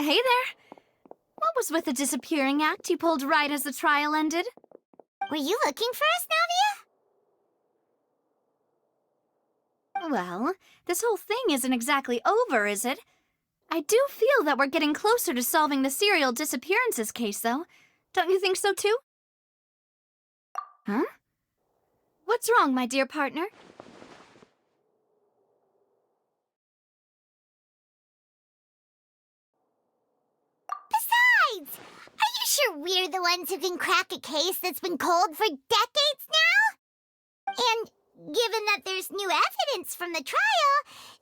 hey there. What was with the disappearing act you pulled right as the trial ended? Were you looking for us, Navia? Well, this whole thing isn't exactly over, is it? I do feel that we're getting closer to solving the serial disappearances case, though. Don't you think so, too? Huh? What's wrong, my dear partner? Besides, are you sure we're the ones who can crack a case that's been cold for decades now? And given that there's new evidence from the trial,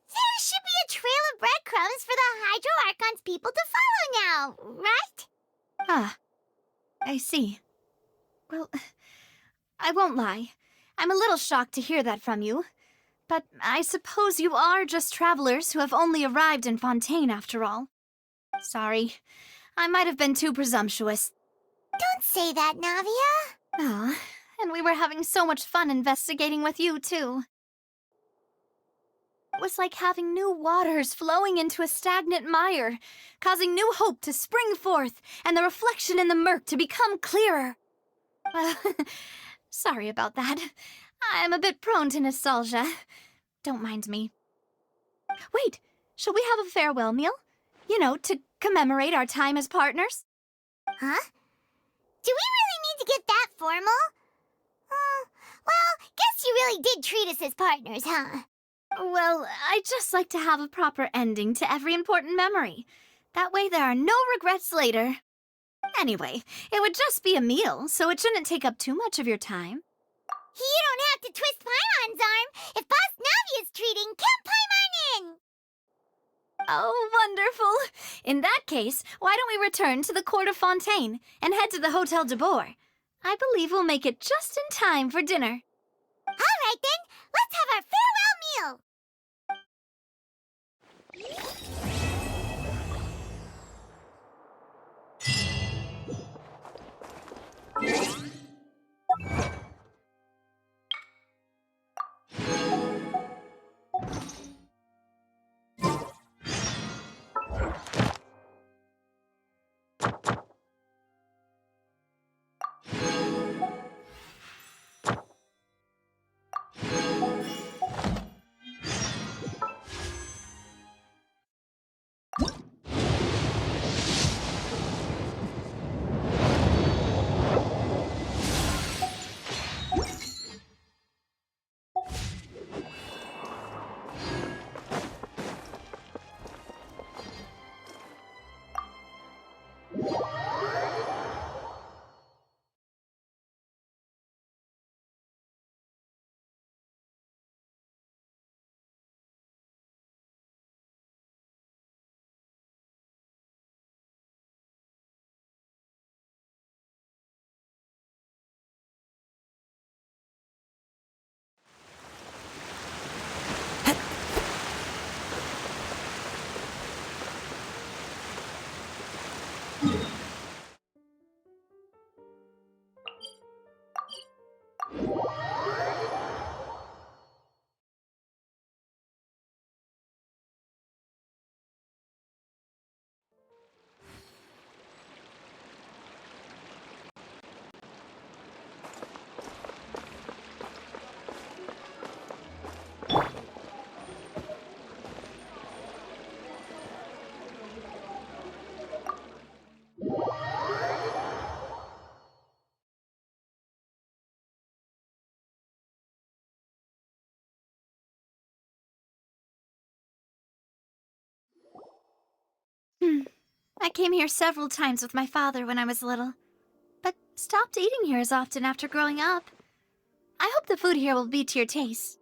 there should be a trail of breadcrumbs for the Hydro Archon's people to follow now, right? Ah, I see. Well, I won't lie. I'm a little shocked to hear that from you. But I suppose you are just travelers who have only arrived in Fontaine after all. Sorry, I might have been too presumptuous. Don't say that, Navia. Ah, and we were having so much fun investigating with you, too. It was like having new waters flowing into a stagnant mire, causing new hope to spring forth, and the reflection in the murk to become clearer. Well, sorry about that. I'm a bit prone to nostalgia. Don't mind me. Wait, shall we have a farewell meal? You know, to commemorate our time as partners? Huh? Do we really need to get that formal? Well, guess you really did treat us as partners, huh? Well, I'd just like to have a proper ending to every important memory. That way there are no regrets later. Anyway, it would just be a meal, so it shouldn't take up too much of your time. You don't have to twist Paimon's arm. If Boss Navia's treating, count Paimon in! Oh, wonderful! In that case, why don't we return to the court of Fontaine and head to the Hotel de Boer? I believe we'll make it just in time for dinner. All right, then. Let's have our farewell meal. I came here several times with my father when I was little, but stopped eating here as often after growing up. I hope the food here will be to your taste.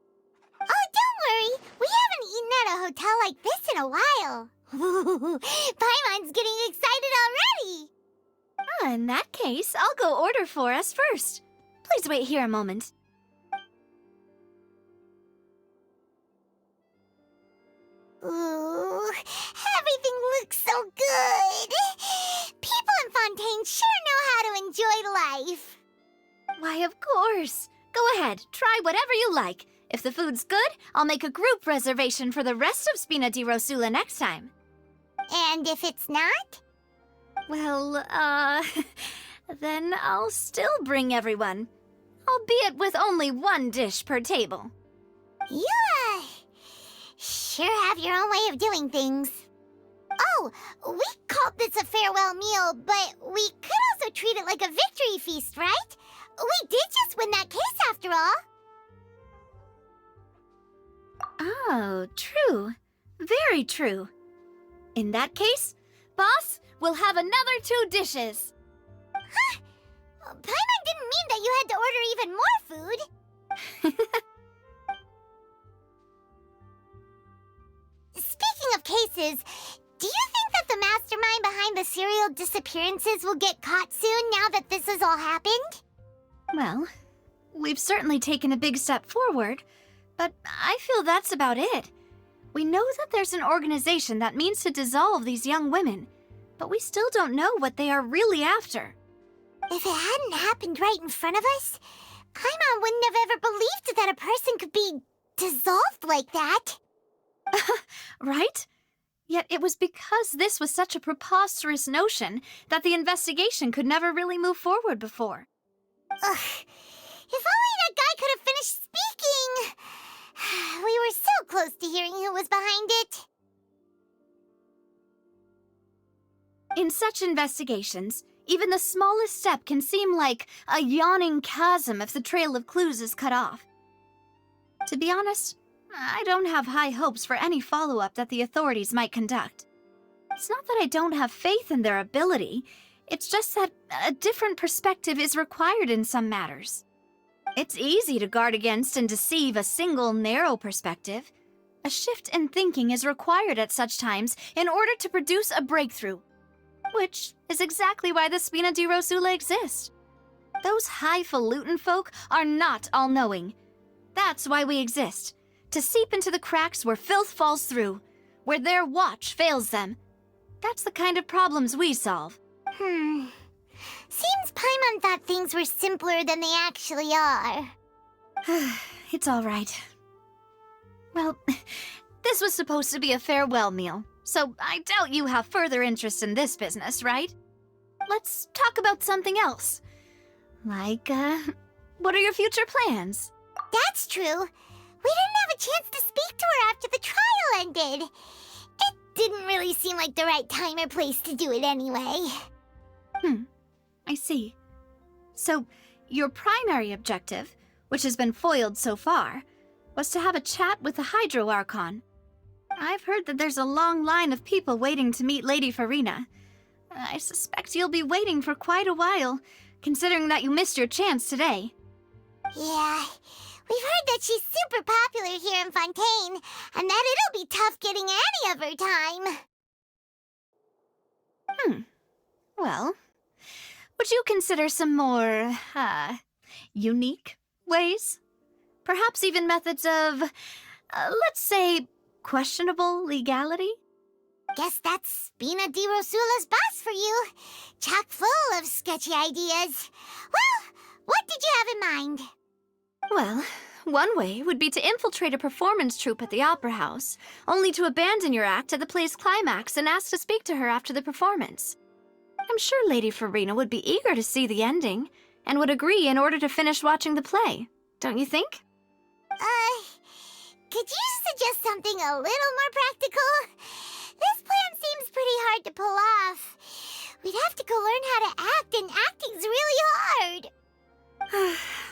Oh, don't worry. We haven't eaten at a hotel like this in a while. Paimon's getting excited already. In that case, I'll go order for us first. Please wait here a moment. Ooh, everything looks so good. People in Fontaine sure know how to enjoy life. Why, of course. Go ahead, try whatever you like. If the food's good, I'll make a group reservation for the rest of Spina di Rosula next time. And if it's not? Well, then I'll still bring everyone, albeit with only one dish per table. You, sure have your own way of doing things. Oh, we called this a farewell meal, but we could also treat it like a victory feast, right? We did just win that case after all. Oh, true. Very true. In that case, boss, we'll have another 2 dishes. Huh? Paimon didn't mean that you had to order even more food. Speaking of cases, do you think that the mastermind behind the serial disappearances will get caught soon now that this has all happened? Well, we've certainly taken a big step forward, but I feel that's about it. We know that there's an organization that means to dissolve these young women, but we still don't know what they are really after. If it hadn't happened right in front of us, Paimon wouldn't have ever believed that a person could be dissolved like that. Right? Yet it was because this was such a preposterous notion that the investigation could never really move forward before. Ugh. If only that guy could have finished speaking! We were so close to hearing who was behind it. In such investigations, even the smallest step can seem like a yawning chasm if the trail of clues is cut off. To be honest, I don't have high hopes for any follow-up that the authorities might conduct. It's not that I don't have faith in their ability, it's just that a different perspective is required in some matters. It's easy to guard against and deceive a single narrow perspective. A shift in thinking is required at such times in order to produce a breakthrough, which is exactly why the Spina di Rosula exist. Those highfalutin folk are not all-knowing. That's why we exist, to seep into the cracks where filth falls through, where their watch fails them. That's the kind of problems we solve. Seems Paimon thought things were simpler than they actually are. It's all right. Well, this was supposed to be a farewell meal, so I doubt you have further interest in this business, right? Let's talk about something else. Like, what are your future plans? That's true. We didn't have a chance to speak to her after the trial ended. It didn't really seem like the right time or place to do it anyway. I see. So, your primary objective, which has been foiled so far, was to have a chat with the Hydro Archon. I've heard that there's a long line of people waiting to meet Lady Farina. I suspect you'll be waiting for quite a while, considering that you missed your chance today. Yeah, we've heard that she's super popular here in Fontaine, and that it'll be tough getting any of her time. Well, would you consider some more, unique ways? Perhaps even methods of, let's say, questionable legality? Guess that's Spina di Rosula's boss for you. Chock full of sketchy ideas. Well, what did you have in mind? Well, one way would be to infiltrate a performance troupe at the Opera House, only to abandon your act at the play's climax and ask to speak to her after the performance. I'm sure Lady Farina would be eager to see the ending, and would agree in order to finish watching the play, don't you think? Could you suggest something a little more practical? This plan seems pretty hard to pull off. We'd have to go learn how to act, and acting's really hard.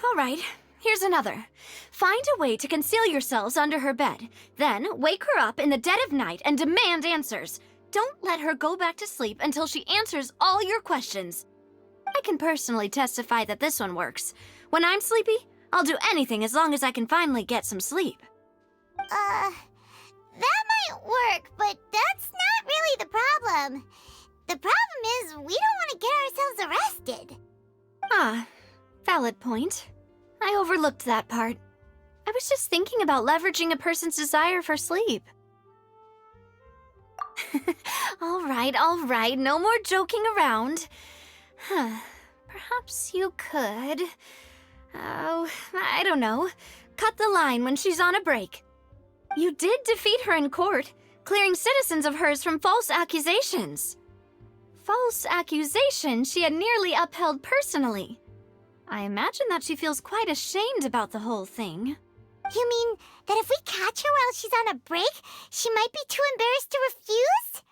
All right, here's another. Find a way to conceal yourselves under her bed. Then wake her up in the dead of night and demand answers. Don't let her go back to sleep until she answers all your questions. I can personally testify that this one works. When I'm sleepy, I'll do anything as long as I can finally get some sleep. That might work, but that's not really the problem. The problem is we don't want to get ourselves arrested. Ah, valid point. I overlooked that part. I was just thinking about leveraging a person's desire for sleep. All right, no more joking around. Perhaps you could... Oh, I don't know. Cut the line when she's on a break. You did defeat her in court. clearing citizens of hers from false accusations. False accusations she had nearly upheld personally. I imagine that she feels quite ashamed about the whole thing. You mean that if we catch her while she's on a break, she might be too embarrassed to refuse?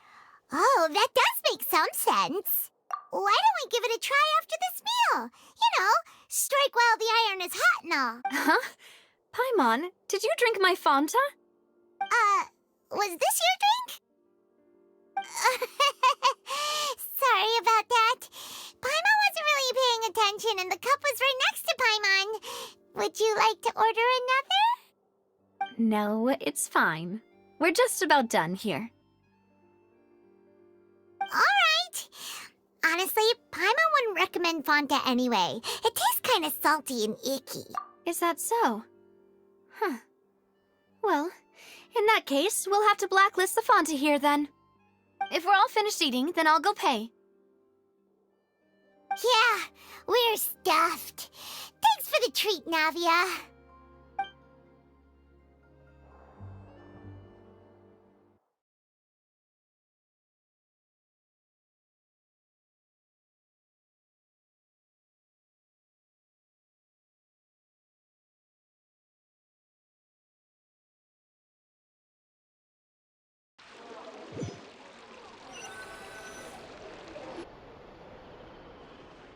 Oh, that does make some sense. Why don't we give it a try after this meal? You know, strike while the iron is hot and all. Huh? Paimon, did you drink my Fanta? Was this your drink? Sorry about that. Paimon wasn't really paying attention and the cup was right next to Paimon. Would you like to order another? No, it's fine. We're just about done here. Alright. Honestly, Paimon wouldn't recommend Fonta anyway. It tastes kind of salty and icky. Is that so? Huh. Well, in that case, we'll have to blacklist the Fonta here then. If we're all finished eating, then I'll go pay. Yeah, we're stuffed. Thanks for the treat, Navia.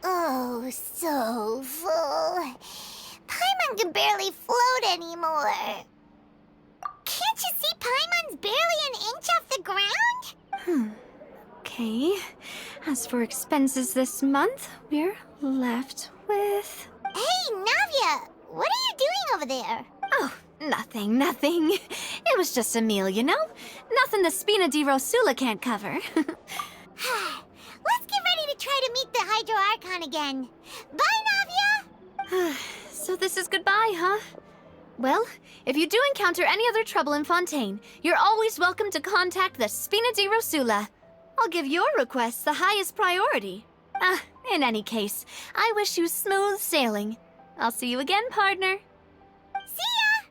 Oh, so full. Paimon can barely float anymore. Can't you see Paimon's barely an inch off the ground? Okay. As for expenses this month, we're left with... Hey, Navia! What are you doing over there? Oh, nothing. It was just a meal, you know? Nothing the Spina di Rosula can't cover. Let's get ready to try to meet the Hydro Archon again. Bye, Navia! So this is goodbye, huh? Well, if you do encounter any other trouble in Fontaine, you're always welcome to contact the Spina di Rosula. I'll give your requests the highest priority. In any case, I wish you smooth sailing. I'll see you again, partner. See ya!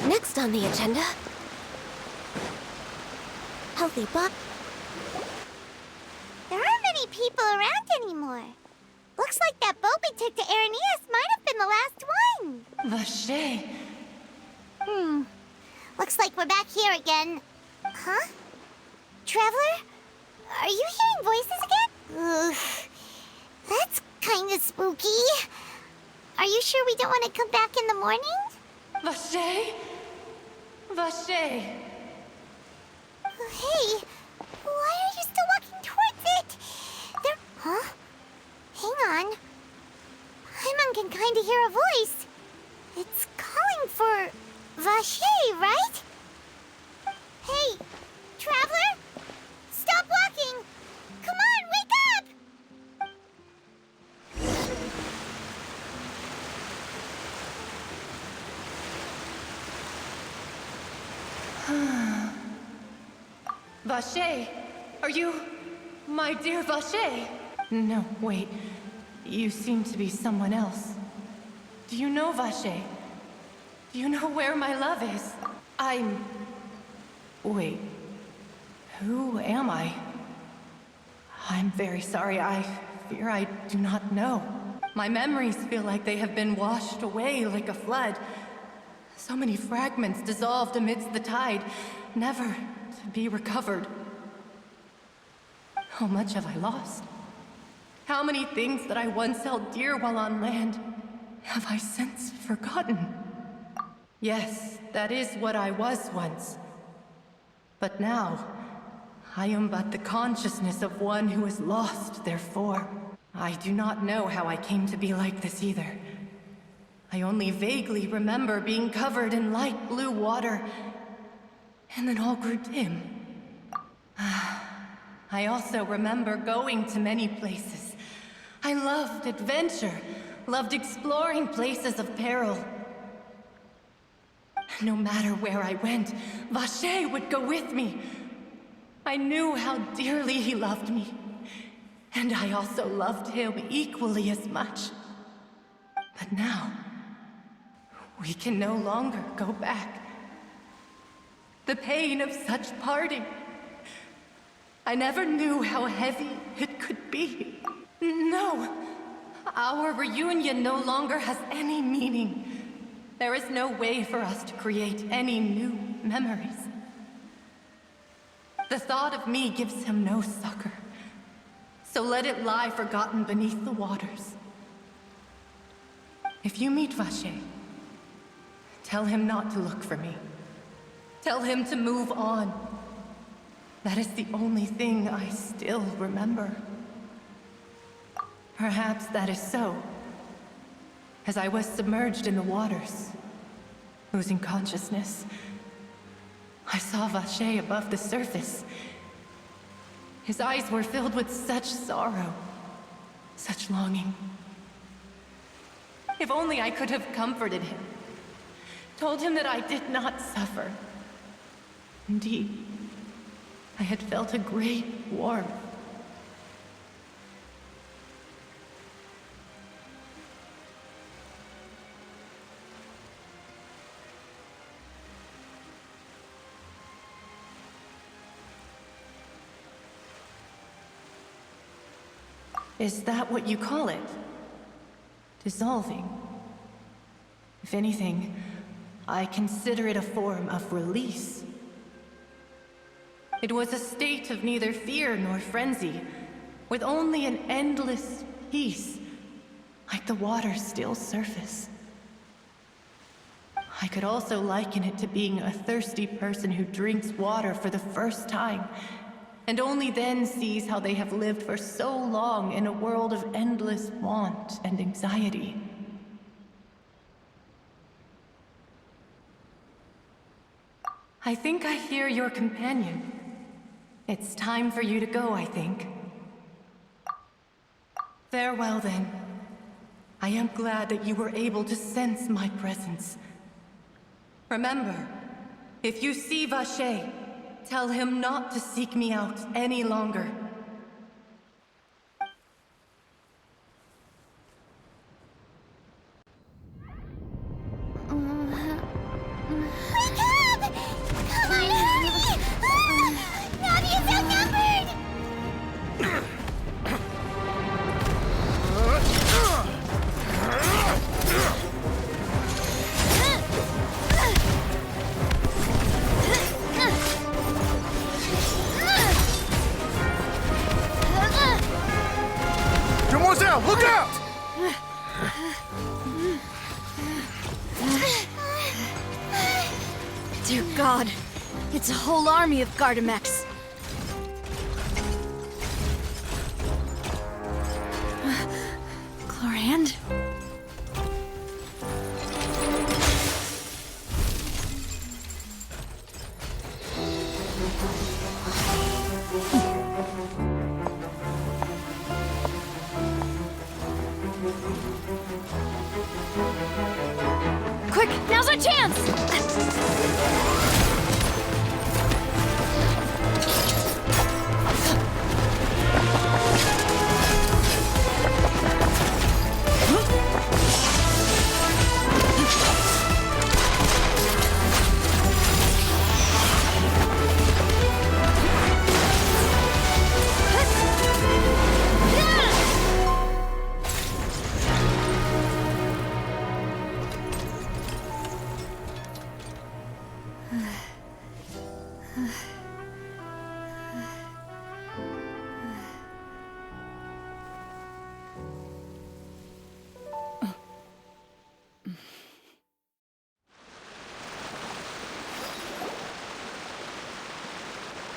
Next on the agenda... healthy buck. There aren't many people around anymore. Looks like that boat we took to Araneas might have been the last one. Vache. Looks like we're back here again. Huh? Traveler? Are you hearing voices again? Ugh. That's kind of spooky. Are you sure we don't want to come back in the morning? Vache? Vache. Hey, why are you still walking towards it? There... Huh? Hang on. Paimon can kind of hear a voice. It's calling for... Vache, right? Hey, Traveler? Stop walking! Come on, wake up! Vache, are you... my dear Vache? No, wait. You seem to be someone else. Do you know Vache? Do you know where my love is? Wait. Who am I? I'm very sorry. I fear I do not know. My memories feel like they have been washed away like a flood. So many fragments dissolved amidst the tide, never to be recovered. How much have I lost? How many things that I once held dear while on land have I since forgotten? Yes, that is what I was once. But now, I am but the consciousness of one who is lost, therefore. I do not know how I came to be like this either. I only vaguely remember being covered in light blue water, and then all grew dim. I also remember going to many places. I loved adventure, loved exploring places of peril. No matter where I went, Vacher would go with me. I knew how dearly he loved me, and I also loved him equally as much. But now, we can no longer go back. The pain of such parting, I never knew how heavy it could be. No, our reunion no longer has any meaning. There is no way for us to create any new memories. The thought of me gives him no succor, so let it lie forgotten beneath the waters. If you meet Vacher, tell him not to look for me. Tell him to move on. That is the only thing I still remember. Perhaps that is so. As I was submerged in the waters, losing consciousness, I saw Vacher above the surface. His eyes were filled with such sorrow, such longing. If only I could have comforted him, told him that I did not suffer. Indeed, I had felt a great warmth. Is that what you call it? Dissolving? If anything, I consider it a form of release. It was a state of neither fear nor frenzy, with only an endless peace, like the water's still surface. I could also liken it to being a thirsty person who drinks water for the first time, and only then sees how they have lived for so long in a world of endless want and anxiety. I think I hear your companion. It's time for you to go, I think. Farewell, then. I am glad that you were able to sense my presence. Remember, if you see Vacher, tell him not to seek me out any longer. Wake up! Come on, hurry! Navi is outnumbered! Demoiselle, look out! Dear God, it's a whole army of Gardamex. Chlorand? Quick, now's our chance!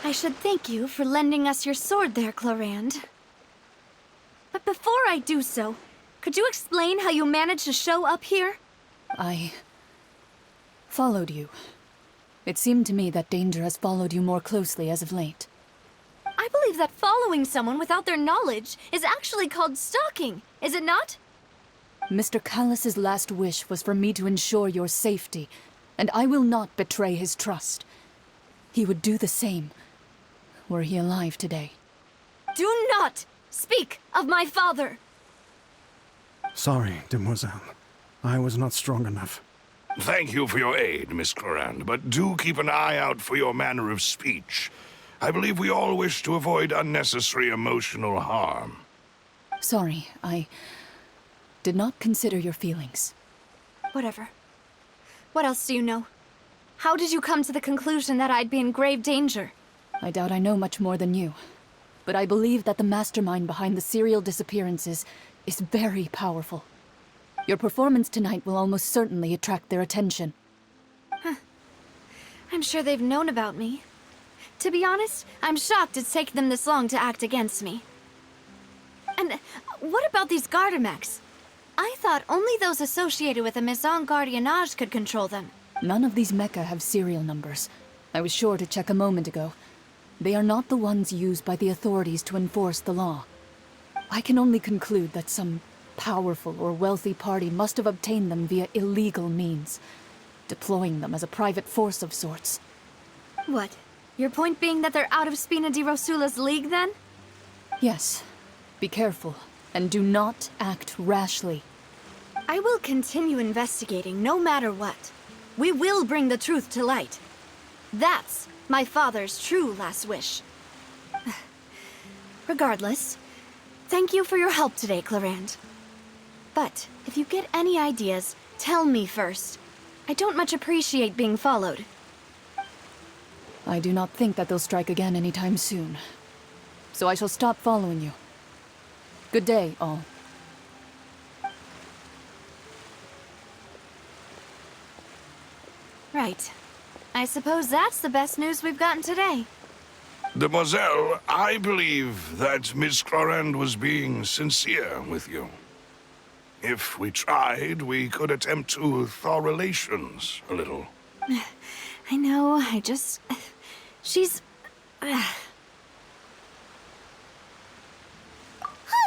I should thank you for lending us your sword there, Clarand. But before I do so, could you explain how you managed to show up here? I followed you. It seemed to me that danger has followed you more closely as of late. I believe that following someone without their knowledge is actually called stalking, is it not? Mr. Callus's last wish was for me to ensure your safety, and I will not betray his trust. He would do the same, were he alive today. Do not speak of my father! Sorry, demoiselle. I was not strong enough. Thank you for your aid, Miss Clarand, but do keep an eye out for your manner of speech. I believe we all wish to avoid unnecessary emotional harm. Sorry, I did not consider your feelings. Whatever. What else do you know? How did you come to the conclusion that I'd be in grave danger? I doubt I know much more than you, but I believe that the mastermind behind the serial disappearances is very powerful. Your performance tonight will almost certainly attract their attention. I'm sure they've known about me. To be honest, I'm shocked it's taken them this long to act against me. And what about these Gardamex? I thought only those associated with the Maison Gardiennage could control them. None of these mecha have serial numbers. I was sure to check a moment ago. They are not the ones used by the authorities to enforce the law. I can only conclude that some powerful or wealthy party must have obtained them via illegal means, deploying them as a private force of sorts. What? Your point being that they're out of Spina di Rosula's league, then? Yes. Be careful, and do not act rashly. I will continue investigating no matter what. We will bring the truth to light. That's my father's true last wish. Regardless, thank you for your help today, Clarand. But if you get any ideas, tell me first. I don't much appreciate being followed. I do not think that they'll strike again anytime soon. So I shall stop following you. Good day, all. Right. I suppose that's the best news we've gotten today. Demoiselle, I believe that Miss Clarand was being sincere with you. If we tried, we could attempt to thaw relations a little. I know, she's... Oh,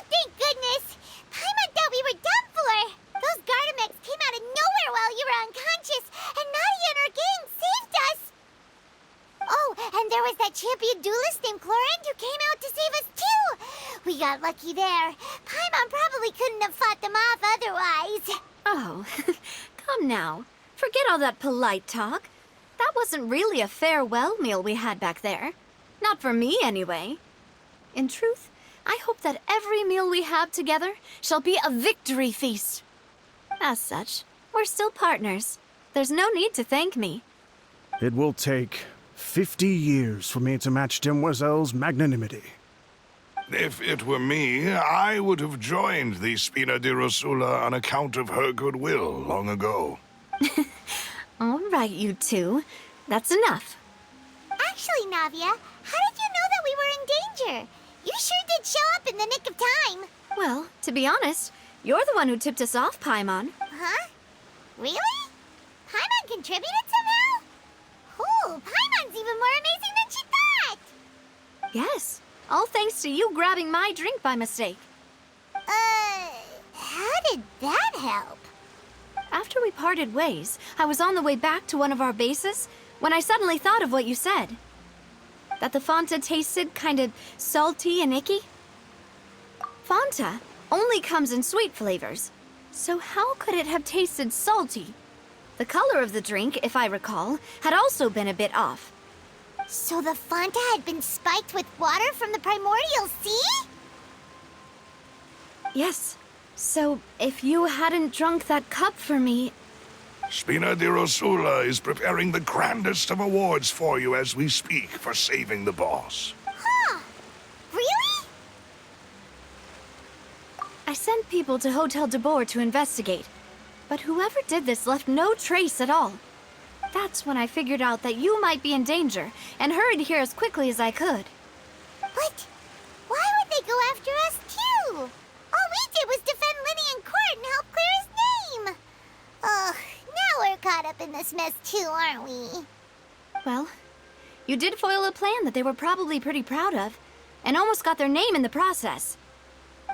thank goodness! Paimon thought we were done for! Those Gardamex came out of nowhere while you were unconscious, and Nadia and her gang saved us! Oh, and there was that champion duelist named Clarand who came out to save us too! We got lucky there. Paimon probably couldn't have fought them off otherwise. Oh, come now. Forget all that polite talk. That wasn't really a farewell meal we had back there. Not for me, anyway. In truth, I hope that every meal we have together shall be a victory feast. As such, we're still partners. There's no need to thank me. It will take 50 years for me to match Demoiselle's magnanimity. If it were me, I would have joined the Spina di Rosula on account of her goodwill long ago. All right, you two. That's enough. Actually, Navia, how did you know that we were in danger? You sure did show up in the nick of time. Well, to be honest, you're the one who tipped us off, Paimon. Huh? Really? Paimon contributed somehow? Ooh, Paimon's even more amazing than she thought! Yes, all thanks to you grabbing my drink by mistake. How did that help? After we parted ways, I was on the way back to one of our bases when I suddenly thought of what you said. That the Fanta tasted kind of salty and icky. Fanta only comes in sweet flavors, so how could it have tasted salty? The color of the drink, if I recall, had also been a bit off. So the Fanta had been spiked with water from the primordial sea? Yes. So, if you hadn't drunk that cup for me... Spina di Rosula is preparing the grandest of awards for you as we speak for saving the boss. Huh. Really? I sent people to Hotel de Boer to investigate, but whoever did this left no trace at all. That's when I figured out that you might be in danger and hurried here as quickly as I could. But why would they go after us too? All we did was defend Lenny in court and help clear his name. Ugh, now we're caught up in this mess too, aren't we? Well, you did foil a plan that they were probably pretty proud of, and almost got their name in the process.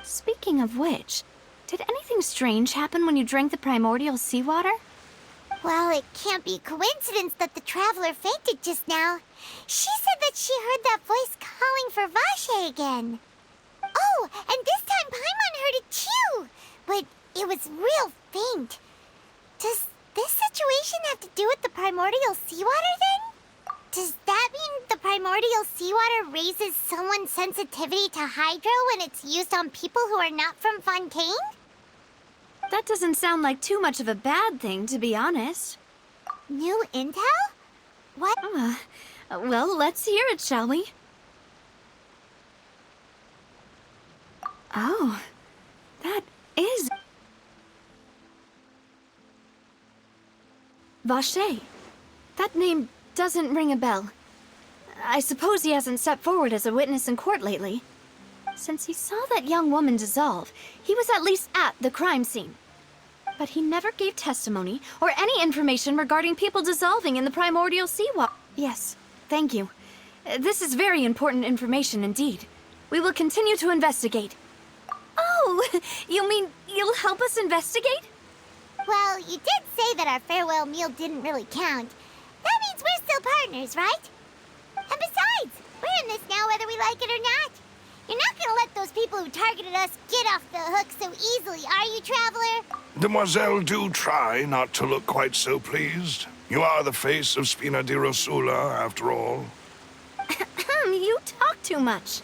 Speaking of which, did anything strange happen when you drank the primordial seawater? Well, it can't be a coincidence that the traveler fainted just now. She said that she heard that voice calling for Vache again. Oh, and this time Paimon heard it too, but it was real faint. Does this situation have to do with the primordial seawater then? Does that mean the primordial seawater raises someone's sensitivity to hydro when it's used on people who are not from Fontaine? That doesn't sound like too much of a bad thing, to be honest. New intel? What? Well, let's hear it, shall we? Oh, that is... Vache. That name doesn't ring a bell. I suppose he hasn't stepped forward as a witness in court lately. Since he saw that young woman dissolve, he was at least at the crime scene. But he never gave testimony or any information regarding people dissolving in the primordial seawater. Yes, thank you. This is very important information indeed. We will continue to investigate. Oh, you mean you'll help us investigate? Well, you did say that our farewell meal didn't really count. That means we're still partners, right? And besides, we're in this now whether we like it or not. You're not gonna let those people who targeted us get off the hook so easily, are you, Traveler? Demoiselle, do try not to look quite so pleased. You are the face of Spina di Rosula, after all. You talk too much.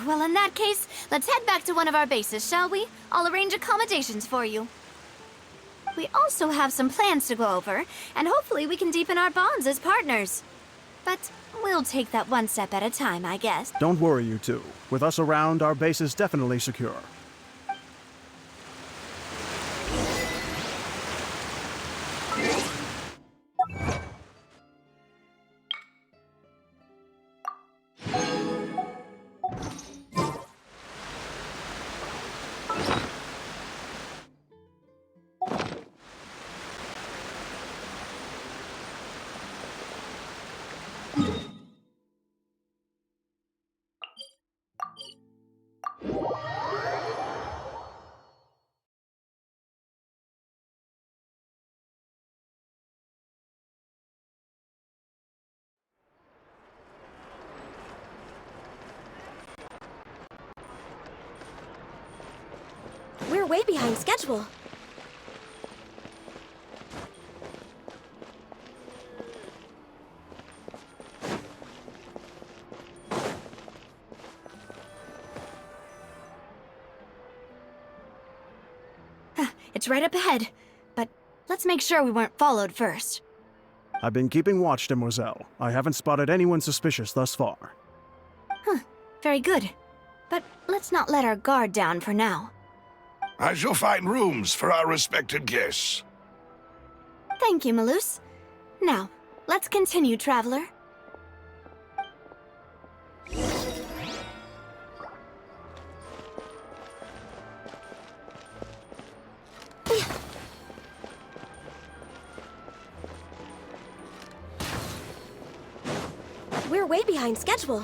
Well, in that case, let's head back to one of our bases, shall we? I'll arrange accommodations for you. We also have some plans to go over, and hopefully we can deepen our bonds as partners. But we'll take that one step at a time, I guess. Don't worry, you two. With us around, our base is definitely secure. We're way behind schedule. It's right up ahead, but let's make sure we weren't followed first. I've been keeping watch, Demoiselle. I haven't spotted anyone suspicious thus far. Very good. But let's not let our guard down for now. I shall find rooms for our respected guests. Thank you, Malus. Now, let's continue, Traveler. We're way behind schedule.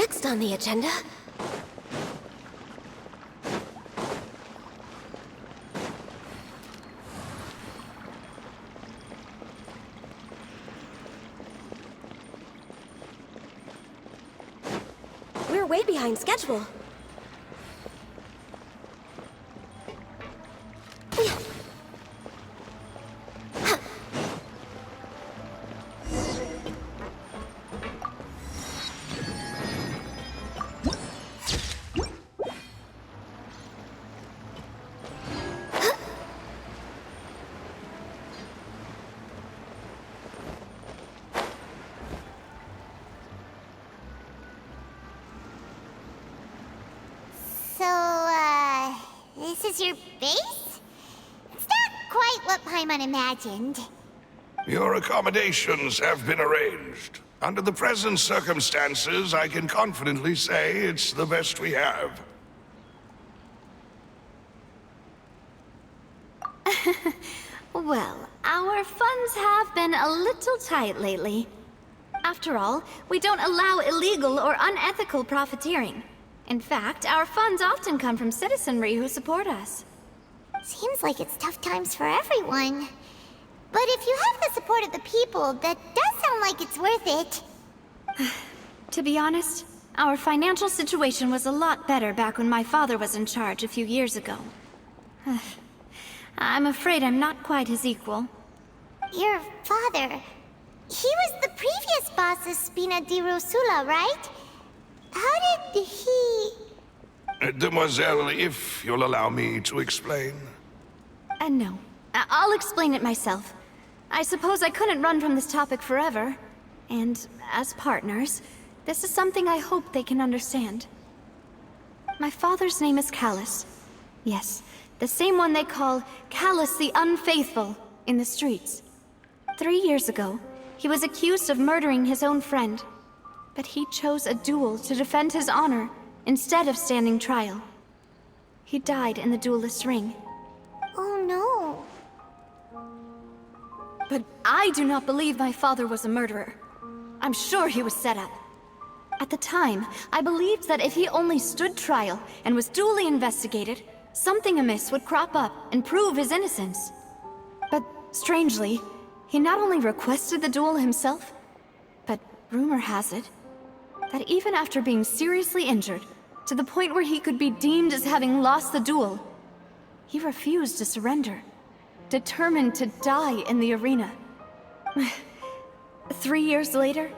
next on the agenda? We're way behind schedule. This is your base? It's not quite what Paimon imagined. Your accommodations have been arranged. Under the present circumstances, I can confidently say it's the best we have. Well, our funds have been a little tight lately. After all, we don't allow illegal or unethical profiteering. In fact, our funds often come from citizenry who support us. Seems like it's tough times for everyone. But if you have the support of the people, that does sound like it's worth it. To be honest, our financial situation was a lot better back when my father was in charge a few years ago. I'm afraid I'm not quite his equal. Your father... he was the previous boss of Spina di Rosula, right? How did he... Demoiselle, if you'll allow me to explain. No. I'll explain it myself. I suppose I couldn't run from this topic forever. And as partners, this is something I hope they can understand. My father's name is Callus. Yes, the same one they call Callus the Unfaithful in the streets. 3 years ago, he was accused of murdering his own friend. But he chose a duel to defend his honor instead of standing trial. He died in the duelist's ring. Oh no. But I do not believe my father was a murderer. I'm sure he was set up. At the time, I believed that if he only stood trial and was duly investigated, something amiss would crop up and prove his innocence. But strangely, he not only requested the duel himself, but rumor has it that even after being seriously injured, to the point where he could be deemed as having lost the duel, he refused to surrender, determined to die in the arena. 3 years later,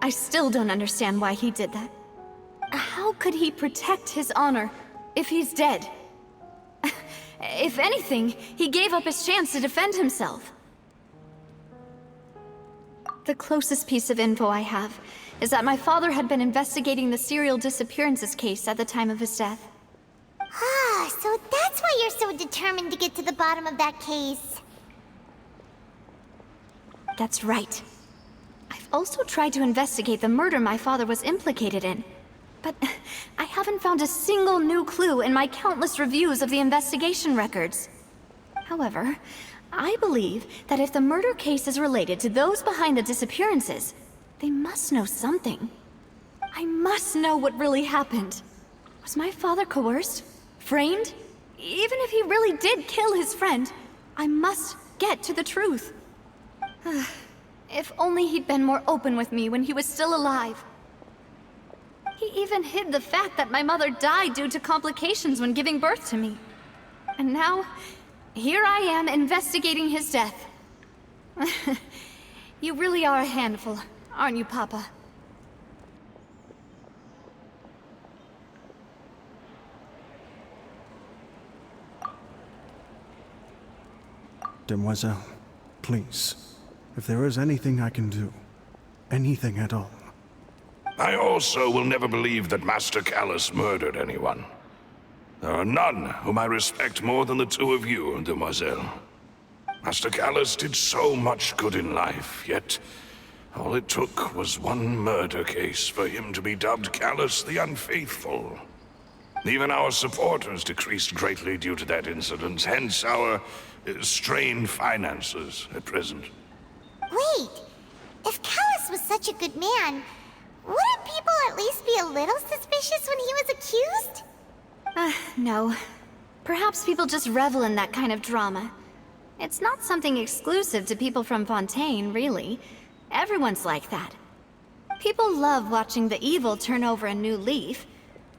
I still don't understand why he did that. How could he protect his honor if he's dead? If anything, he gave up his chance to defend himself. The closest piece of info I have is that my father had been investigating the serial disappearances case at the time of his death. Ah, so that's why you're so determined to get to the bottom of that case. That's right. I've also tried to investigate the murder my father was implicated in, but I haven't found a single new clue in my countless reviews of the investigation records. However, I believe that if the murder case is related to those behind the disappearances, they must know something. I must know what really happened. Was my father coerced? Framed? Even if he really did kill his friend, I must get to the truth. If only he'd been more open with me when he was still alive. He even hid the fact that my mother died due to complications when giving birth to me. And now, here I am investigating his death. You really are a handful, aren't you, Papa? Demoiselle, please, if there is anything I can do, anything at all. I also will never believe that Master Callus murdered anyone. There are none whom I respect more than the two of you, Demoiselle. Master Callus did so much good in life, yet all it took was one murder case for him to be dubbed Callus the Unfaithful. Even our supporters decreased greatly due to that incident, hence our strained finances at present. Wait, if Callus was such a good man, Wouldn't people at least be a little suspicious when he was accused? No. Perhaps people just revel in that kind of drama. It's not something exclusive to people from Fontaine, really. Everyone's like that. People love watching the evil turn over a new leaf,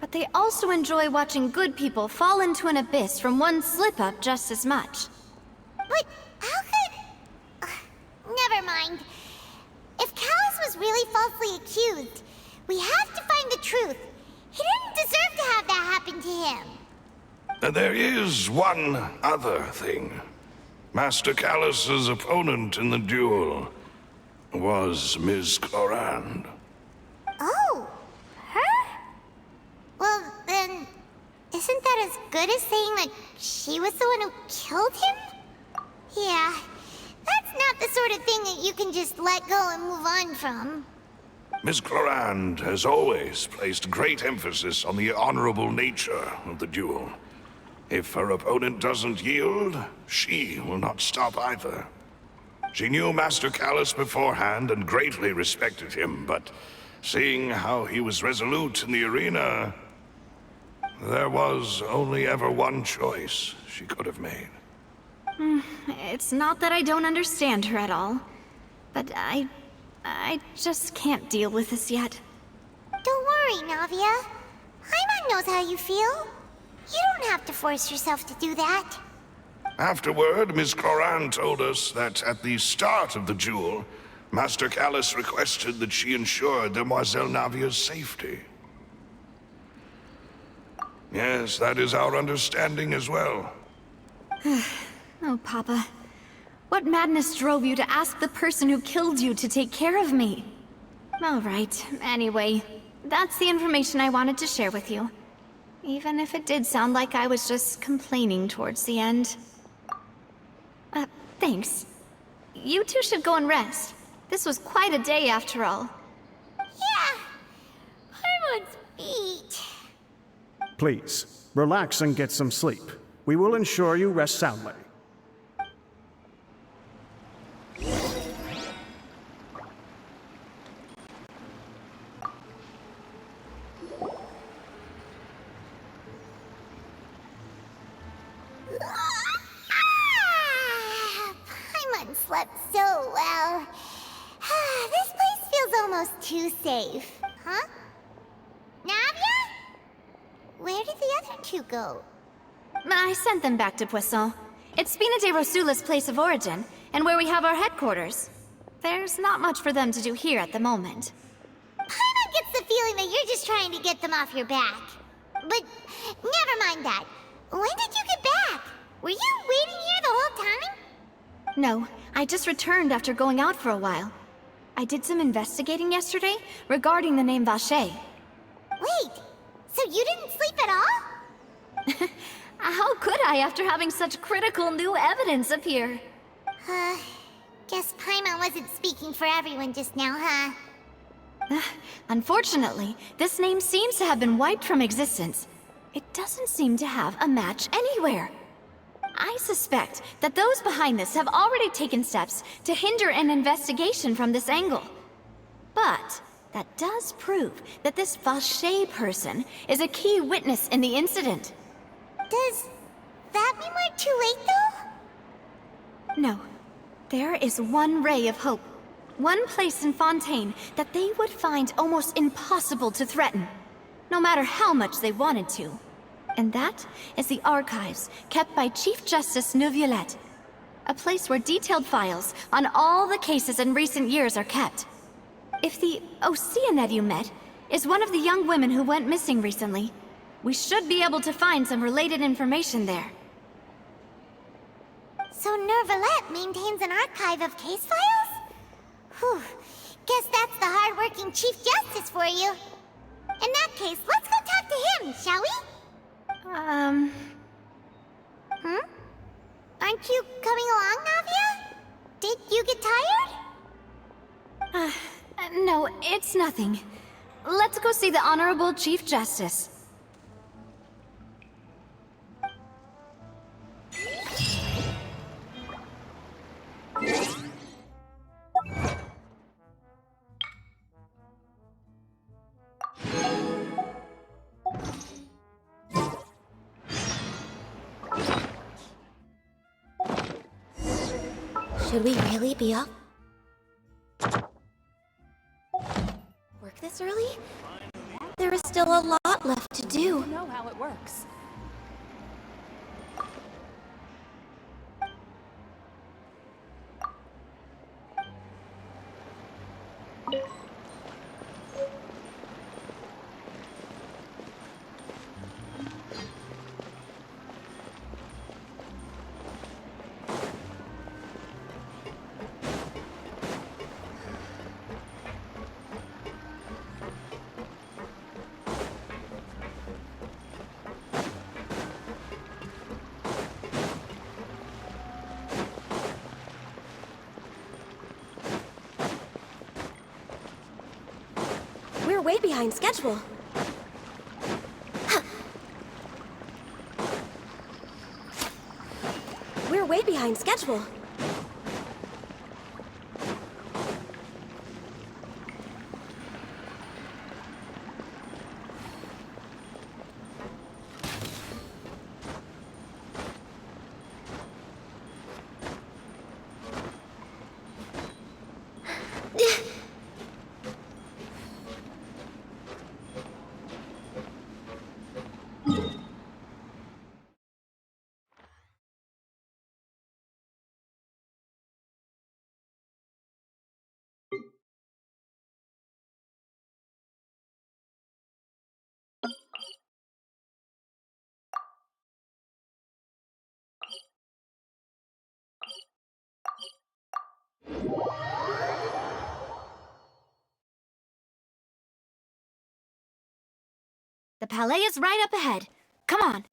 but they also enjoy watching good people fall into an abyss from one slip-up just as much. But how could... never mind. If Callus was really falsely accused, we have to find the truth. He didn't deserve to have that happen to him. There is one other thing. Master Callus's opponent in the duel was Ms. Clorand. Oh, her? Well, then, isn't that as good as saying that she was the one who killed him? Yeah, that's not the sort of thing that you can just let go and move on from. Ms. Clorand has always placed great emphasis on the honorable nature of the duel. If her opponent doesn't yield, she will not stop either. She knew Master Callus beforehand and greatly respected him, but seeing how he was resolute in the arena, there was only ever one choice she could have made. It's not that I don't understand her at all, but I just can't deal with this yet. Don't worry, Navia. Paimon knows how you feel. You don't have to force yourself to do that. Afterward, Ms. Clorand told us that at the start of the duel, Master Callus requested that she ensure Demoiselle Navia's safety. Yes, that is our understanding as well. Oh, Papa. What madness drove you to ask the person who killed you to take care of me? All right, anyway, that's the information I wanted to share with you. Even if it did sound like I was just complaining towards the end. Thanks. You two should go and rest. This was quite a day after all. Yeah, Paimon's beat. Please, relax and get some sleep. We will ensure you rest soundly. Paimon slept so well. This place feels almost too safe. Huh? Navia? Where did the other two go? I sent them back to Poisson. It's Spina de Rosula's place of origin, and where we have our headquarters. There's not much for them to do here at the moment. Paimon gets the feeling that you're just trying to get them off your back. But never mind that. When did you get back? Were you waiting here the whole time? No, I just returned after going out for a while. I did some investigating yesterday regarding the name Vacher. Wait, so you didn't sleep at all? How could I after having such critical new evidence appear? Guess Paimon wasn't speaking for everyone just now, huh? Unfortunately, this name seems to have been wiped from existence. It doesn't seem to have a match anywhere. I suspect that those behind this have already taken steps to hinder an investigation from this angle. But that does prove that this Vacher person is a key witness in the incident. Does that mean we're too late, though? No. There is one ray of hope. One place in Fontaine that they would find almost impossible to threaten, no matter how much they wanted to. And that is the archives kept by Chief Justice Neuvillette. A place where detailed files on all the cases in recent years are kept. If the Oceanid you met is one of the young women who went missing recently, we should be able to find some related information there. So Neuvillette maintains an archive of case files? Whew. Guess that's the hard-working Chief Justice for you. In that case, let's go talk to him, shall we? Aren't you coming along, Navia? Did you get tired? No, it's nothing. Let's go see the Honorable Chief Justice. Should we really be up? Work this early? There is still a lot left to do. You know how it works. We're way behind schedule. We're way behind schedule. The palais is right up ahead. Come on.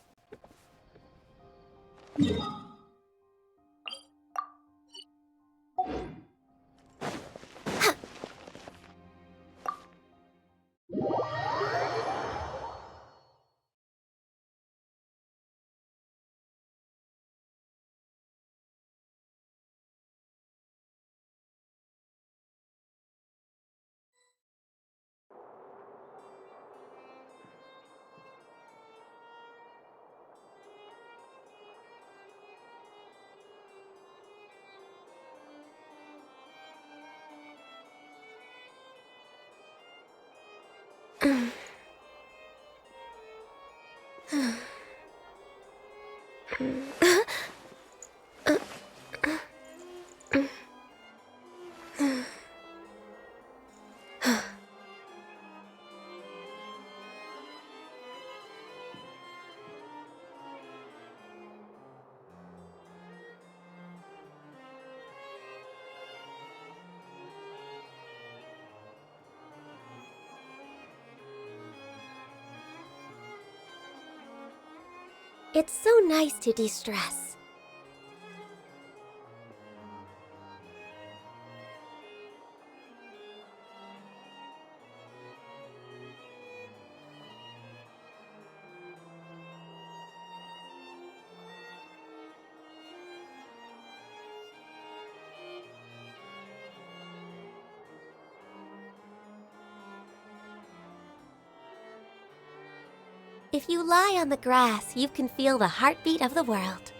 It's so nice to de-stress. If you lie on the grass, you can feel the heartbeat of the world.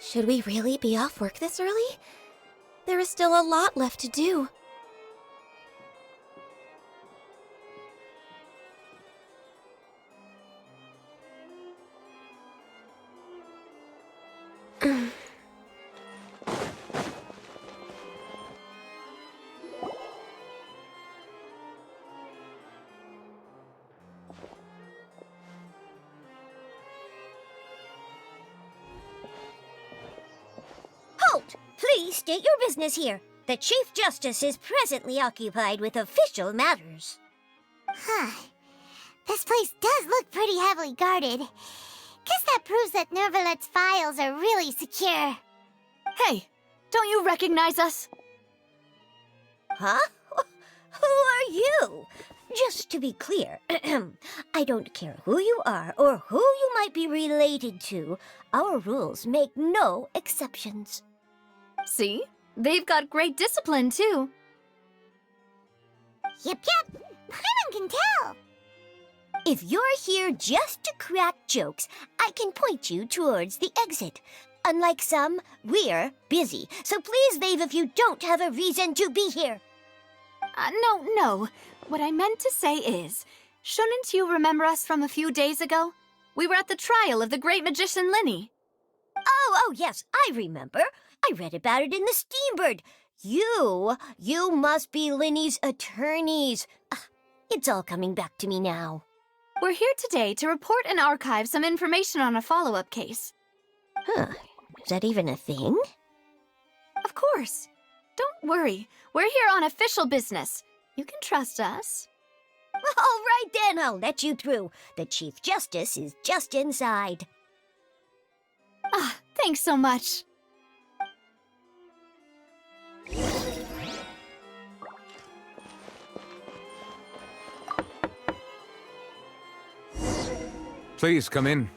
Should we really be off work this early? There is still a lot left to do. Halt! Please state your business here. The Chief Justice is presently occupied with official matters. Huh. This place does look pretty heavily guarded. Guess that proves that Nervalet's files are really secure. Hey, don't you recognize us? Huh? Who are you? Just to be clear, I don't care who you are or who you might be related to. Our rules make no exceptions. See? They've got great discipline, too. Yep. Paimon can tell. If you're here just to crack jokes, I can point you towards the exit. Unlike some, we're busy, so please leave if you don't have a reason to be here. No. What I meant to say is, shouldn't you remember us from a few days ago? We were at the trial of the great magician Linny. Oh, yes, I remember. I read about it in the Steambird. You must be Linny's attorneys. It's all coming back to me now. We're here today to report and archive some information on a follow-up case. Huh, is that even a thing? Of course. Don't worry, we're here on official business. You can trust us. All right then, I'll let you through. The Chief Justice is just inside. Thanks so much. Please come in.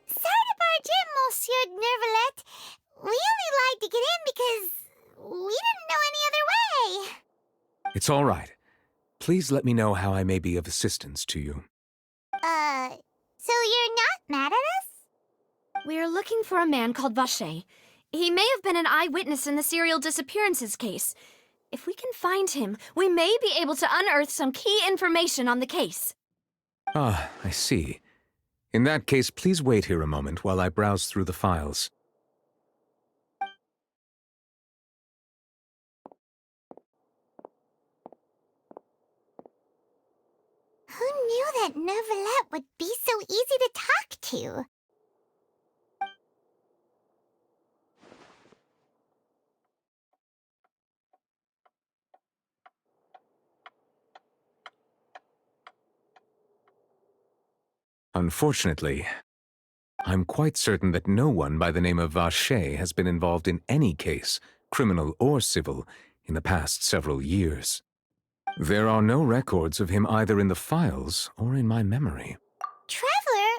Sorry to barge in, Monsieur Nervalet. We only lied to get in because we didn't know any other way. It's all right. Please let me know how I may be of assistance to you. So you're not mad at us? We're looking for a man called Vacher. He may have been an eyewitness in the serial disappearances case. If we can find him, we may be able to unearth some key information on the case. Ah, I see. In that case, please wait here a moment while I browse through the files. Who knew that Nervalet would be so easy to talk to? Unfortunately, I'm quite certain that no one by the name of Vacher has been involved in any case, criminal or civil, in the past several years. There are no records of him either in the files or in my memory. Traveler,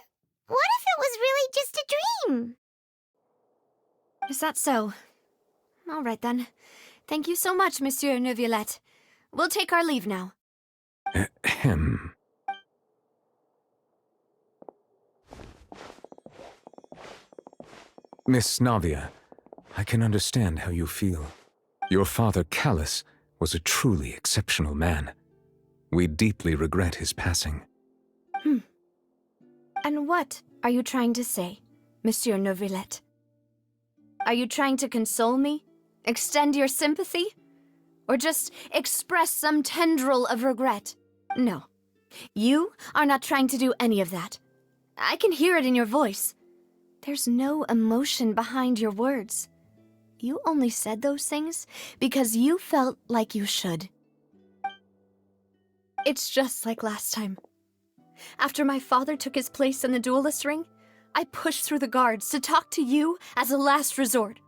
what if it was really just a dream? Is that so? All right then. Thank you so much, Monsieur Neuvillette. We'll take our leave now. Ahem. Miss Navia, I can understand how you feel. Your father, Callus, was a truly exceptional man. We deeply regret his passing. And what are you trying to say, Monsieur Neuvillette? Are you trying to console me? Extend your sympathy? Or just express some tendril of regret? No. You are not trying to do any of that. I can hear it in your voice. There's no emotion behind your words. You only said those things because you felt like you should. It's just like last time. After my father took his place in the duelist ring, I pushed through the guards to talk to you as a last resort.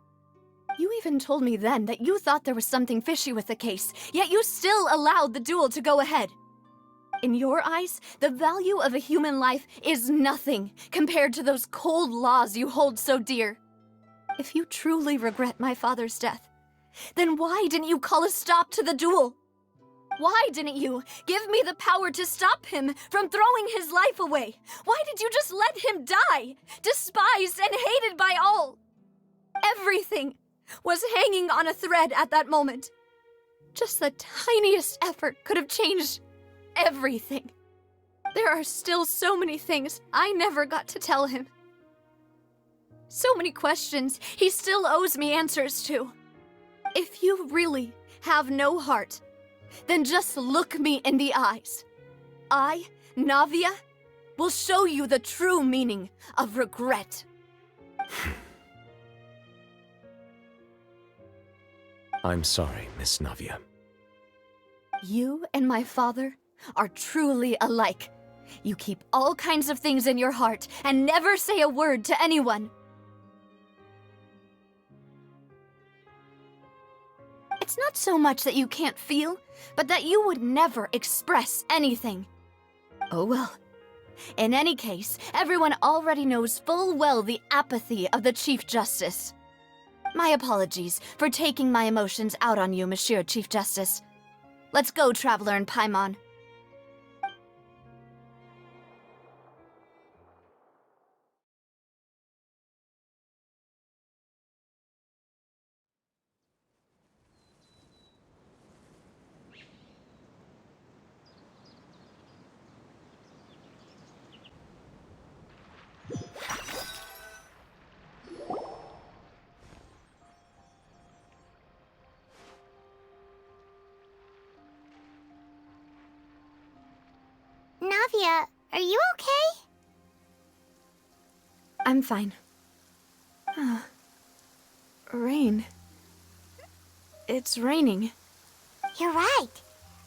You even told me then that you thought there was something fishy with the case, yet you still allowed the duel to go ahead. In your eyes, the value of a human life is nothing compared to those cold laws you hold so dear. If you truly regret my father's death, then why didn't you call a stop to the duel? Why didn't you give me the power to stop him from throwing his life away? Why did you just let him die, despised and hated by all? Everything was hanging on a thread at that moment. Just the tiniest effort could have changed everything. There are still so many things I never got to tell him. So many questions he still owes me answers to. If you really have no heart, then just look me in the eyes. I, Navia, will show you the true meaning of regret. I'm sorry, Miss Navia. You and my father are truly alike. You keep all kinds of things in your heart and never say a word to anyone. It's not so much that you can't feel, but that you would never express anything. Oh well. In any case, everyone already knows full well the apathy of the Chief Justice. My apologies for taking my emotions out on you, Monsieur Chief Justice. Let's go, Traveler and Paimon. Navia, are you okay? I'm fine. Rain. It's raining. You're right.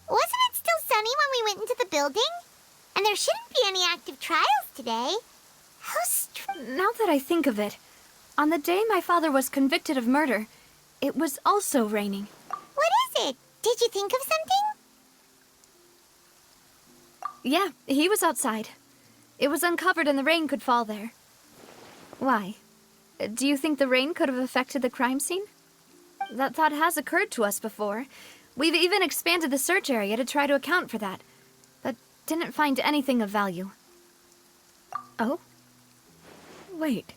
Wasn't it still sunny when we went into the building? And there shouldn't be any active trials today. How Now that I think of it, on the day my father was convicted of murder, it was also raining. What is it? Did you think of something? Yeah, he was outside. It was uncovered and the rain could fall there. Why? Do you think the rain could have affected the crime scene? That thought has occurred to us before. We've even expanded the search area to try to account for that, but didn't find anything of value. Oh? Wait.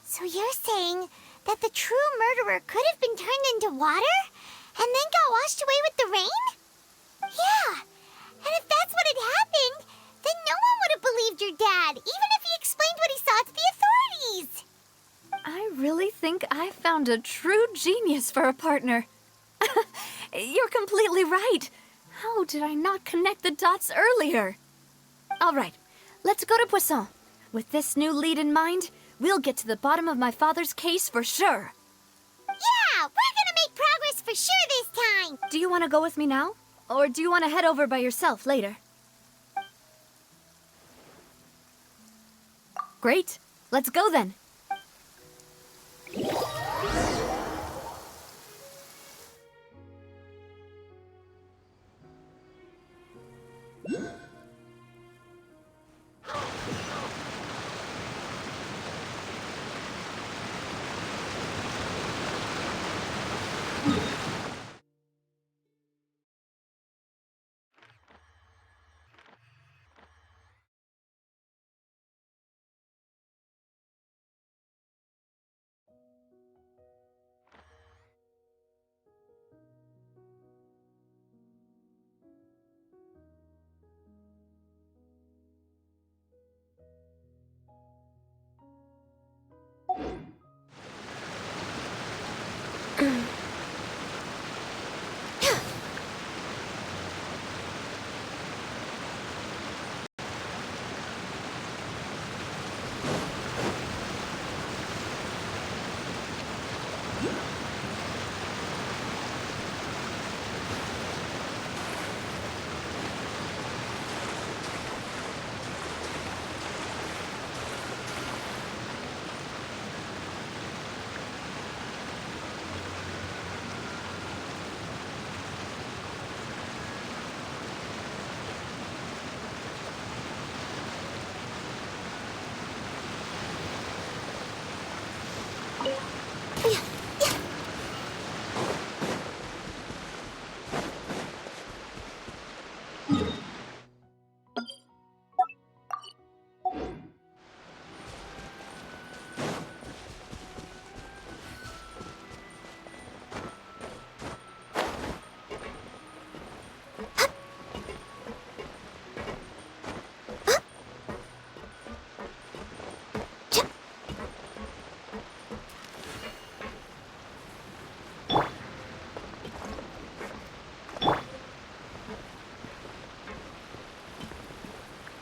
So you're saying that the true murderer could have been turned into water and then got washed away with the rain? Yeah. And if that's what had happened, then no one would have believed your dad, even if he explained what he saw to the authorities. I really think I found a true genius for a partner. You're completely right. How did I not connect the dots earlier? All right, let's go to Poisson. With this new lead in mind, we'll get to the bottom of my father's case for sure. Yeah, we're gonna make progress for sure this time. Do you want to go with me now? Or do you want to head over by yourself later? Great. Let's go then.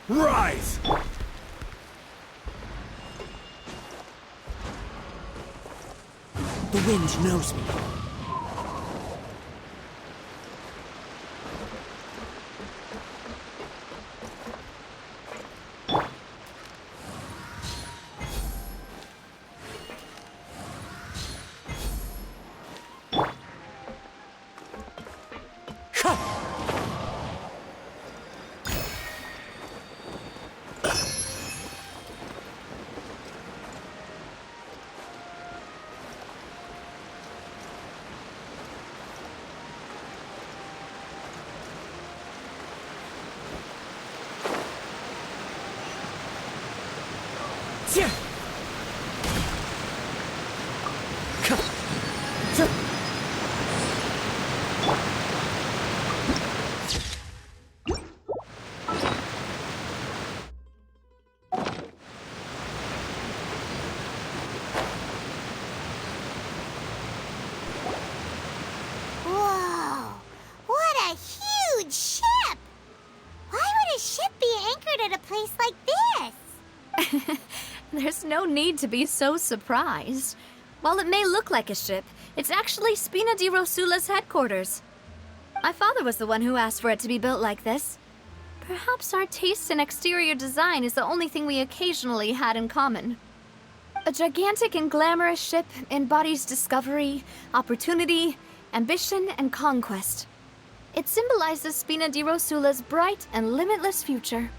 Rise! The wind knows me. Whoa! What a huge ship! Why would a ship be anchored at a place like this? There's no need to be so surprised. While it may look like a ship, it's actually Spina di Rosula's headquarters. My father was the one who asked for it to be built like this. Perhaps our taste in exterior design is the only thing we occasionally had in common. A gigantic and glamorous ship embodies discovery, opportunity, ambition, and conquest. It symbolizes Spina di Rosula's bright and limitless future.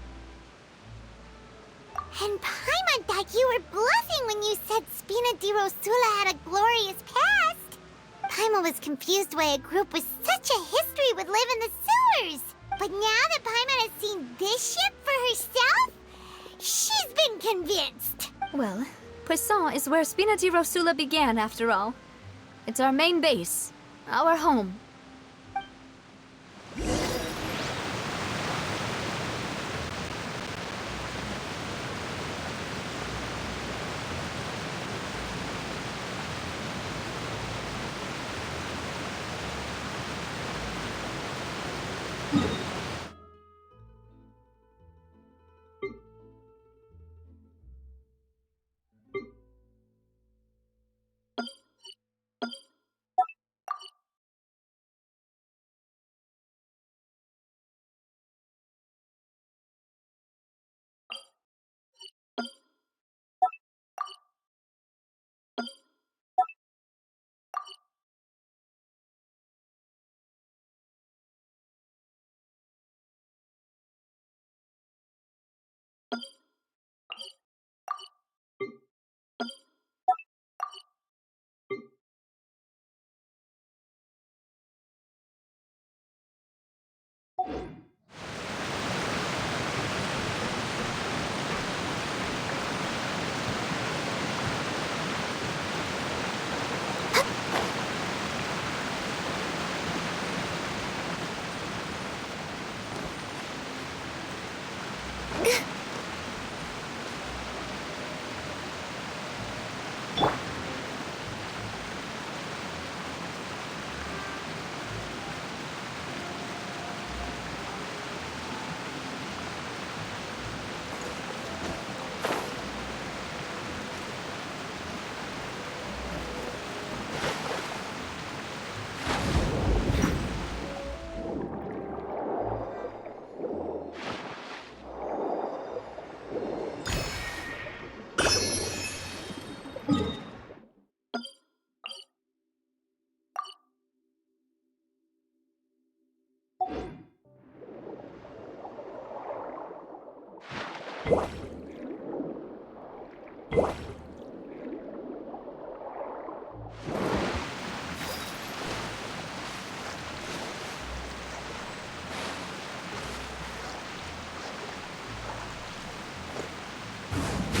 And Paimon thought you were bluffing when you said Spina di Rosula had a glorious past. Paimon was confused why a group with such a history would live in the sewers. But now that Paimon has seen this ship for herself, she's been convinced. Well, Poisson is where Spina di Rosula began, after all. It's our main base, our home.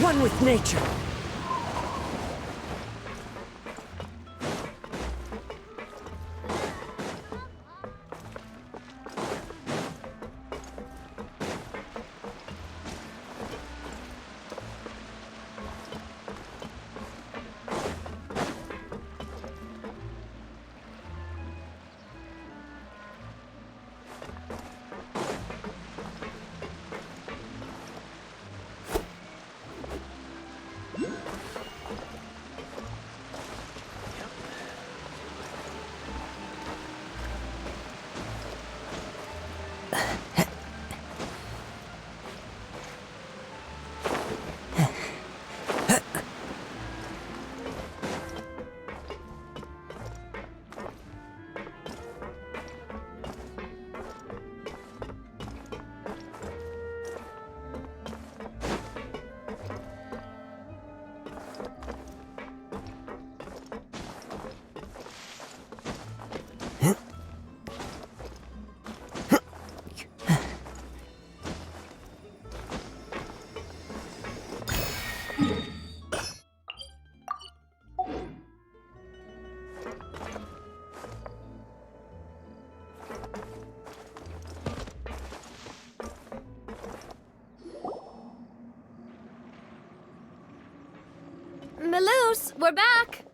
One with nature. Melus, we're back!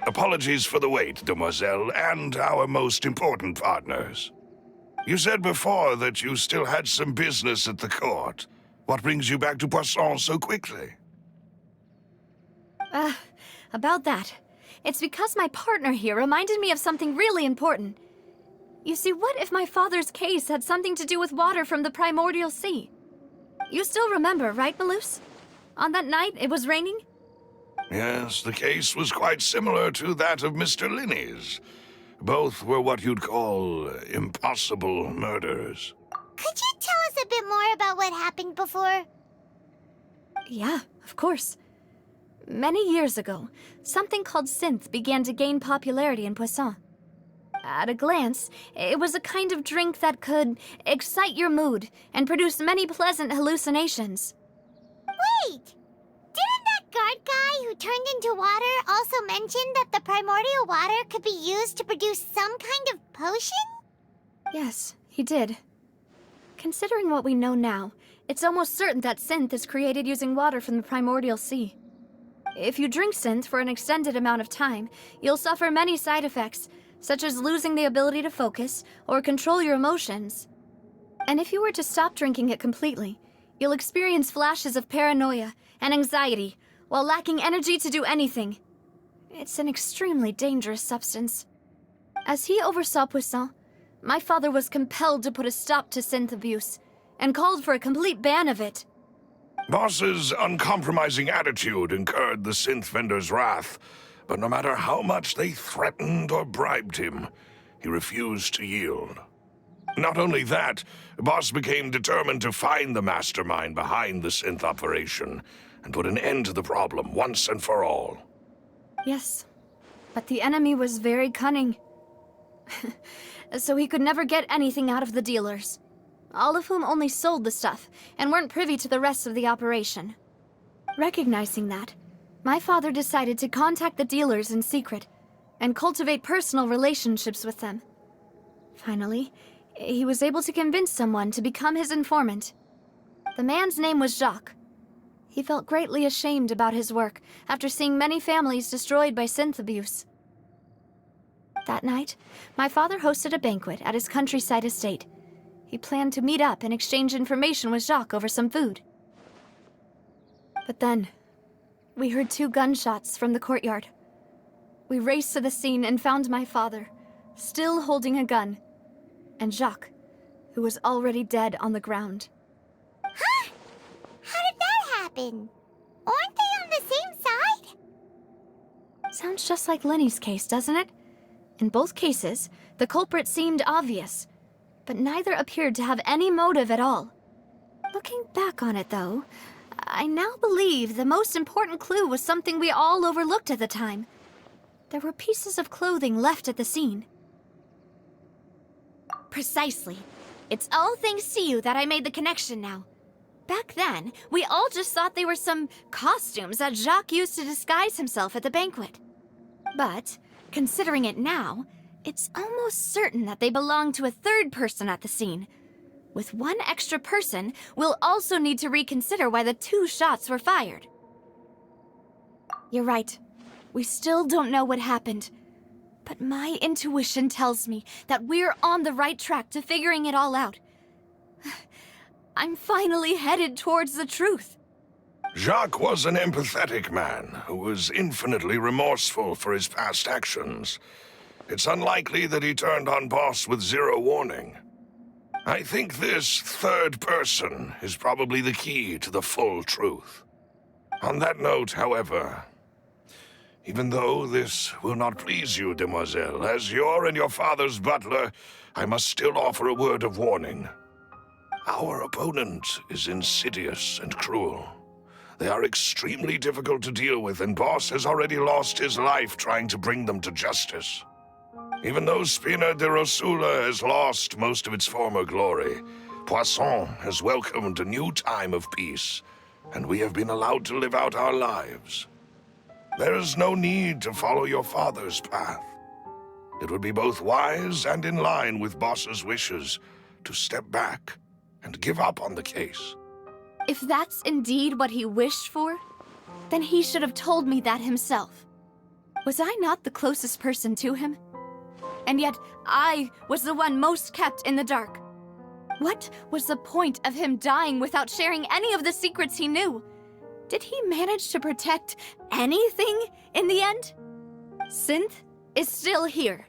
Apologies for the wait, demoiselle, and our most important partners. You said before that you still had some business at the court. What brings you back to Poisson so quickly? About that. It's because my partner here reminded me of something really important. You see, what if my father's case had something to do with water from the primordial sea? You still remember, right, Melus? On that night, it was raining? Yes, the case was quite similar to that of Mr. Linney's. Both were what you'd call impossible murders. Could you tell us a bit more about what happened before? Yeah, of course. Many years ago, something called synth began to gain popularity in Poisson. At a glance, it was a kind of drink that could excite your mood and produce many pleasant hallucinations. Wait! Didn't that guard guy who turned into water also mention that the primordial water could be used to produce some kind of potion? Yes, he did. Considering what we know now, it's almost certain that synth is created using water from the primordial sea. If you drink synth for an extended amount of time, you'll suffer many side effects, such as losing the ability to focus or control your emotions. And if you were to stop drinking it completely, you'll experience flashes of paranoia and anxiety while lacking energy to do anything. It's an extremely dangerous substance. As he oversaw Poisson, my father was compelled to put a stop to synth abuse and called for a complete ban of it. Boss's uncompromising attitude incurred the synth vendor's wrath, but no matter how much they threatened or bribed him, he refused to yield. Not only that, Boss became determined to find the mastermind behind the synth operation and put an end to the problem once and for all. Yes, but the enemy was very cunning. So he could never get anything out of the dealers, all of whom only sold the stuff and weren't privy to the rest of the operation. Recognizing that, my father decided to contact the dealers in secret and cultivate personal relationships with them. Finally, he was able to convince someone to become his informant. The man's name was Jacques. He felt greatly ashamed about his work after seeing many families destroyed by synth abuse. That night, my father hosted a banquet at his countryside estate. He planned to meet up and exchange information with Jacques over some food. But then, we heard 2 gunshots from the courtyard. We raced to the scene and found my father, still holding a gun, and Jacques, who was already dead on the ground. Huh? How did that happen? Aren't they on the same side? Sounds just like Lenny's case, doesn't it? In both cases, the culprit seemed obvious, but neither appeared to have any motive at all. Looking back on it, though, I now believe the most important clue was something we all overlooked at the time. There were pieces of clothing left at the scene. Precisely. It's all thanks to you that I made the connection now. Back then, we all just thought they were some costumes that Jacques used to disguise himself at the banquet. But, considering it now, it's almost certain that they belong to a third person at the scene. With one extra person, we'll also need to reconsider why the 2 shots were fired. You're right. We still don't know what happened. But my intuition tells me that we're on the right track to figuring it all out. I'm finally headed towards the truth. Jacques was an empathetic man who was infinitely remorseful for his past actions. It's unlikely that he turned on Boss with 0 warning. I think this third person is probably the key to the full truth. On that note, however, even though this will not please you, demoiselle, as your and your father's butler, I must still offer a word of warning. Our opponent is insidious and cruel. They are extremely difficult to deal with, and Boss has already lost his life trying to bring them to justice. Even though Spina de Rosula has lost most of its former glory, Poisson has welcomed a new time of peace, and we have been allowed to live out our lives. There is no need to follow your father's path. It would be both wise and in line with Boss's wishes to step back and give up on the case. If that's indeed what he wished for, then he should have told me that himself. Was I not the closest person to him? And yet, I was the one most kept in the dark. What was the point of him dying without sharing any of the secrets he knew? Did he manage to protect anything in the end? Synth is still here.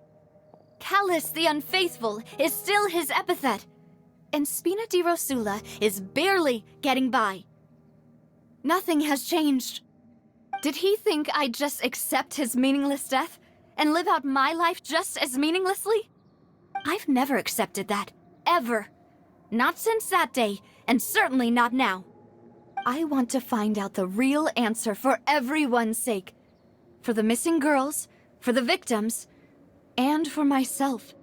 Callus the Unfaithful is still his epithet. And Spina di Rosula is barely getting by. Nothing has changed. Did he think I'd just accept his meaningless death and live out my life just as meaninglessly? I've never accepted that, ever. Not since that day, and certainly not now. I want to find out the real answer for everyone's sake. For the missing girls, for the victims, and for myself.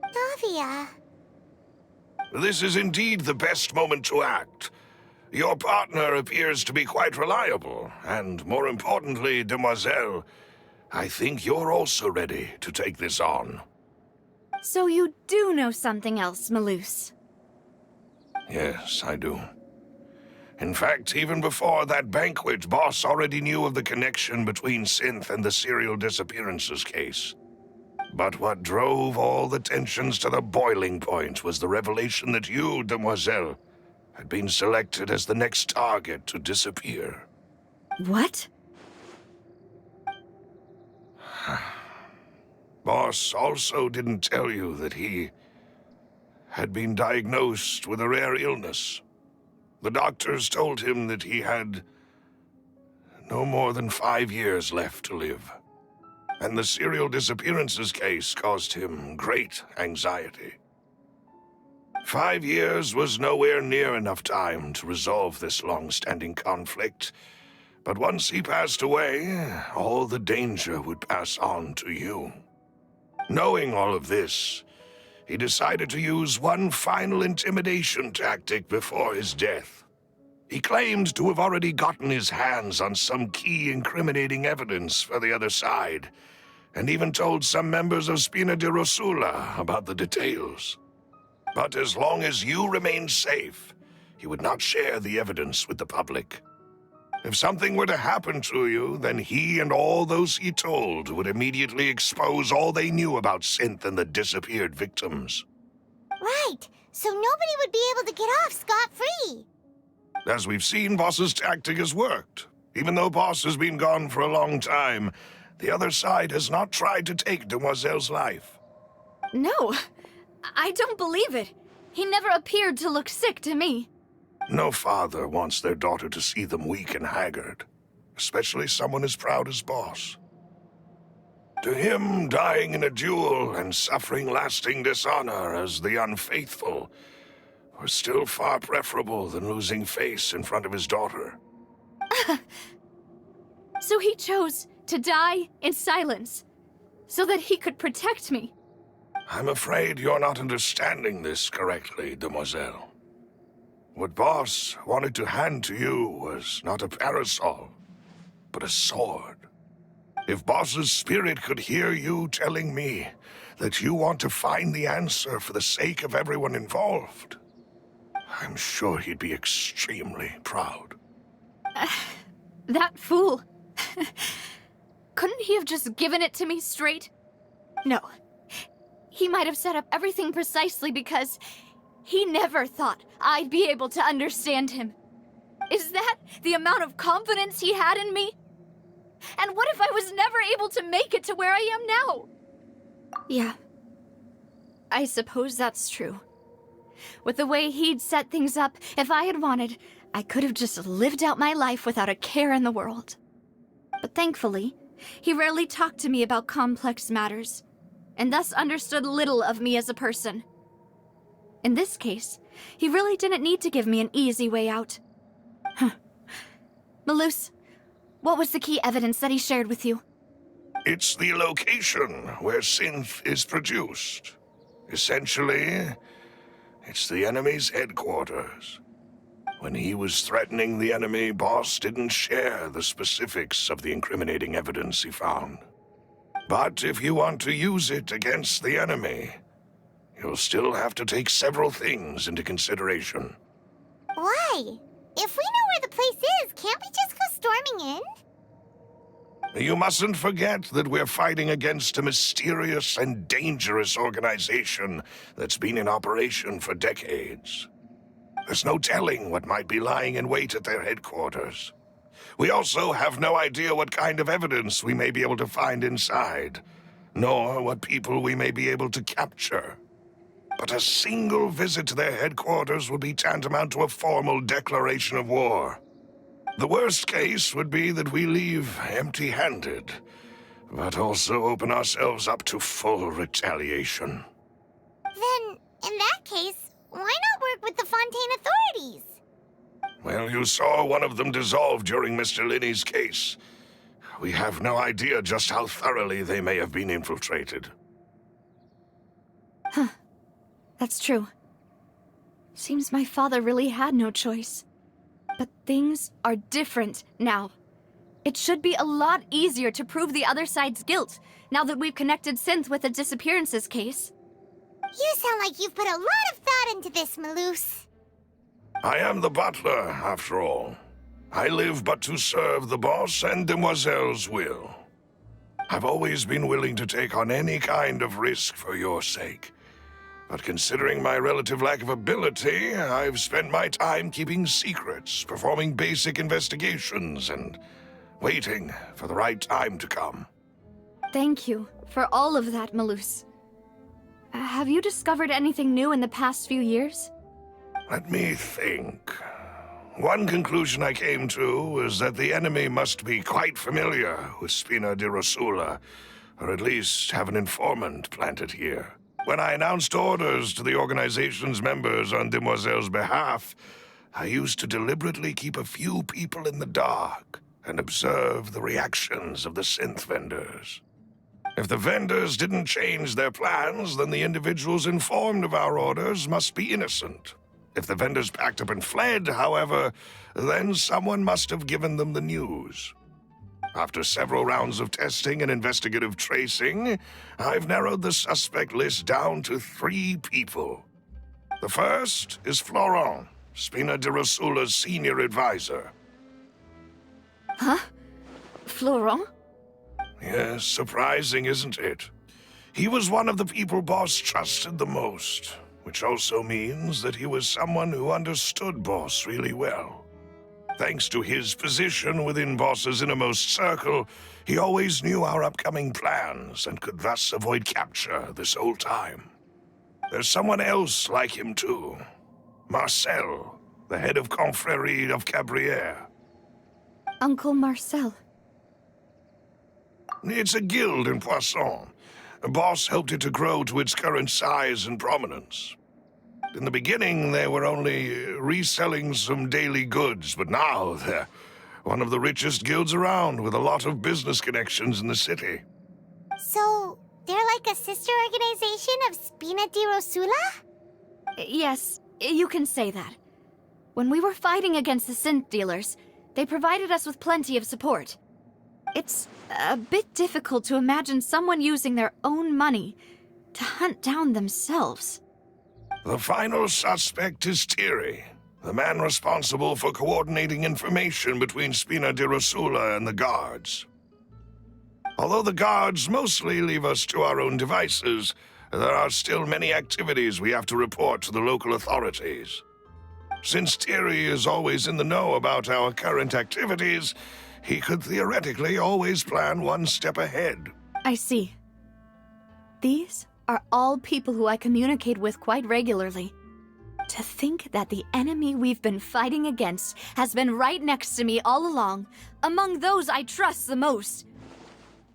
Navia. This is indeed the best moment to act. Your partner appears to be quite reliable, and more importantly, Demoiselle, I think you're also ready to take this on. So you do know something else, Malus? Yes, I do. In fact, even before that banquet, Boss already knew of the connection between Synth and the serial disappearances case. But what drove all the tensions to the boiling point was the revelation that you, Demoiselle, had been selected as the next target to disappear. What? Boss also didn't tell you that he had been diagnosed with a rare illness. The doctors told him that he had no more than 5 years left to live. And the serial disappearances case caused him great anxiety. 5 years was nowhere near enough time to resolve this long-standing conflict, but once he passed away, all the danger would pass on to you. Knowing all of this, he decided to use one final intimidation tactic before his death. He claimed to have already gotten his hands on some key incriminating evidence for the other side, and even told some members of Spina di Rosula about the details. But as long as you remained safe, he would not share the evidence with the public. If something were to happen to you, then he and all those he told would immediately expose all they knew about Synth and the disappeared victims. Right, so nobody would be able to get off scot-free. As we've seen, Boss's tactic has worked. Even though Boss has been gone for a long time, the other side has not tried to take Demoiselle's life. No, I don't believe it. He never appeared to look sick to me. No father wants their daughter to see them weak and haggard, especially someone as proud as Boss. To him, dying in a duel and suffering lasting dishonor as the Unfaithful were still far preferable than losing face in front of his daughter. So he chose to die in silence, so that he could protect me. I'm afraid you're not understanding this correctly, Demoiselle. What Boss wanted to hand to you was not a parasol, but a sword. If Boss's spirit could hear you telling me that you want to find the answer for the sake of everyone involved, I'm sure he'd be extremely proud. That fool. Couldn't he have just given it to me straight? No. He might have set up everything precisely because he never thought I'd be able to understand him. Is that the amount of confidence he had in me? And what if I was never able to make it to where I am now? Yeah. I suppose that's true. With the way he'd set things up, if I had wanted, I could have just lived out my life without a care in the world. But thankfully, he rarely talked to me about complex matters, and thus understood little of me as a person. In this case, he really didn't need to give me an easy way out. Malus, what was the key evidence that he shared with you? It's the location where synth is produced. Essentially, it's the enemy's headquarters. When he was threatening the enemy, Boss didn't share the specifics of the incriminating evidence he found. But if you want to use it against the enemy, you'll still have to take several things into consideration. Why? If we know where the place is, can't we just go storming in? You mustn't forget that we're fighting against a mysterious and dangerous organization that's been in operation for decades. There's no telling what might be lying in wait at their headquarters. We also have no idea what kind of evidence we may be able to find inside, nor what people we may be able to capture. But a single visit to their headquarters would be tantamount to a formal declaration of war. The worst case would be that we leave empty-handed, but also open ourselves up to full retaliation. Then, in that case, why not work with the Fontaine authorities? Well, you saw one of them dissolve during Mr. Linney's case. We have no idea just how thoroughly they may have been infiltrated. Huh. That's true. Seems my father really had no choice. But things are different now. It should be a lot easier to prove the other side's guilt, now that we've connected Synth with the disappearances case. You sound like you've put a lot of thought into this, Malus. I am the butler, after all. I live but to serve the boss and Demoiselle's will. I've always been willing to take on any kind of risk for your sake. But considering my relative lack of ability, I've spent my time keeping secrets, performing basic investigations, and waiting for the right time to come. Thank you for all of that, Malus. Have you discovered anything new in the past few years? Let me think. One conclusion I came to was that the enemy must be quite familiar with Spina di Rosula, or at least have an informant planted here. When I announced orders to the organization's members on Demoiselle's behalf, I used to deliberately keep a few people in the dark and observe the reactions of the synth vendors. If the vendors didn't change their plans, then the individuals informed of our orders must be innocent. If the vendors packed up and fled, however, then someone must have given them the news. After several rounds of testing and investigative tracing, I've narrowed the suspect list down to 3 people. The first is Florent, Spina di Rosula's senior advisor. Huh? Florent? Yes, surprising, isn't it? He was one of the people Boss trusted the most, which also means that he was someone who understood Boss really well. Thanks to his position within Boss's innermost circle, he always knew our upcoming plans and could thus avoid capture this whole time. There's someone else like him too. Marcel, the head of Confrérie of Cabrières. Uncle Marcel. It's a guild in Poisson. Boss helped it to grow to its current size and prominence. In the beginning, they were only reselling some daily goods, but now they're one of the richest guilds around, with a lot of business connections in the city. So, they're like a sister organization of Spina di Rosula? Yes, you can say that. When we were fighting against the synth dealers, they provided us with plenty of support. It's a bit difficult to imagine someone using their own money to hunt down themselves. The final suspect is Thierry, the man responsible for coordinating information between Spina di Rosula and the guards. Although the guards mostly leave us to our own devices, there are still many activities we have to report to the local authorities. Since Thierry is always in the know about our current activities, he could theoretically always plan one step ahead. I see. These are all people who I communicate with quite regularly. To think that the enemy we've been fighting against has been right next to me all along, among those I trust the most.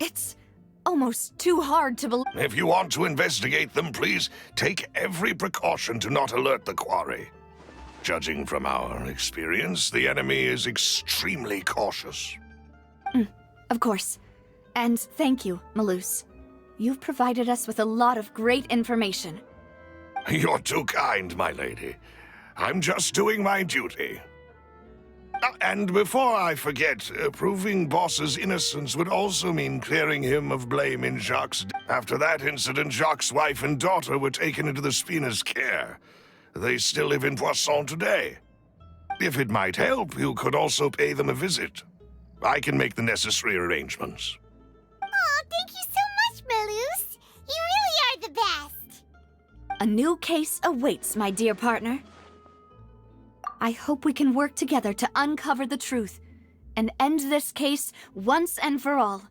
It's almost too hard to believe. If you want to investigate them, please take every precaution to not alert the quarry. Judging from our experience, the enemy is extremely cautious. Of course. And thank you, Malus. You've provided us with a lot of great information. You're too kind, my lady. I'm just doing my duty. And before I forget, proving Boss's innocence would also mean clearing him of blame in Jacques' death. After that incident, Jacques' wife and daughter were taken into the Spina's care. They still live in Poisson today. If it might help, you could also pay them a visit. I can make the necessary arrangements. Oh, thank you so much, Malus. You really are the best. A new case awaits, my dear partner. I hope we can work together to uncover the truth and end this case once and for all.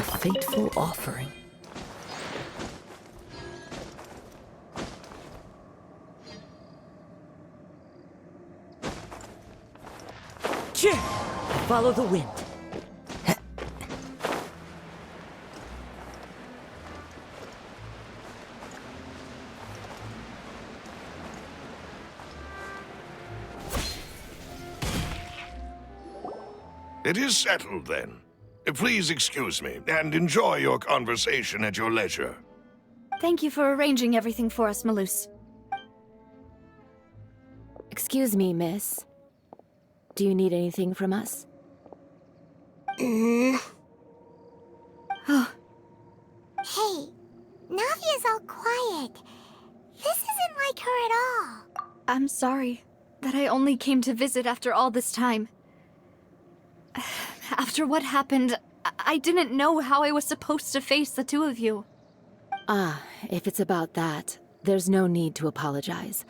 A fateful offering. Cheer! Follow the wind. It is settled, then. Please excuse me, and enjoy your conversation at your leisure. Thank you for arranging everything for us, Malus. Excuse me, miss. Do you need anything from us? Hey, Navia's all quiet. This isn't like her at all. I'm sorry that I only came to visit after all this time. After what happened, I didn't know how I was supposed to face the two of you. Ah, if it's about that, there's no need to apologize.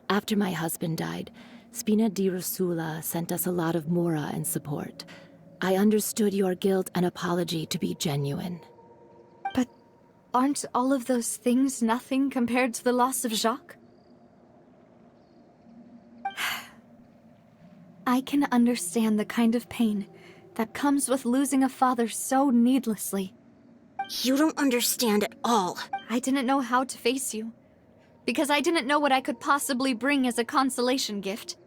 After my husband died, Spina di Rosula sent us a lot of mora and support. I understood your guilt and apology to be genuine. But aren't all of those things nothing compared to the loss of Jacques? I can understand the kind of pain that comes with losing a father so needlessly. You don't understand at all. I didn't know how to face you, because I didn't know what I could possibly bring as a consolation gift.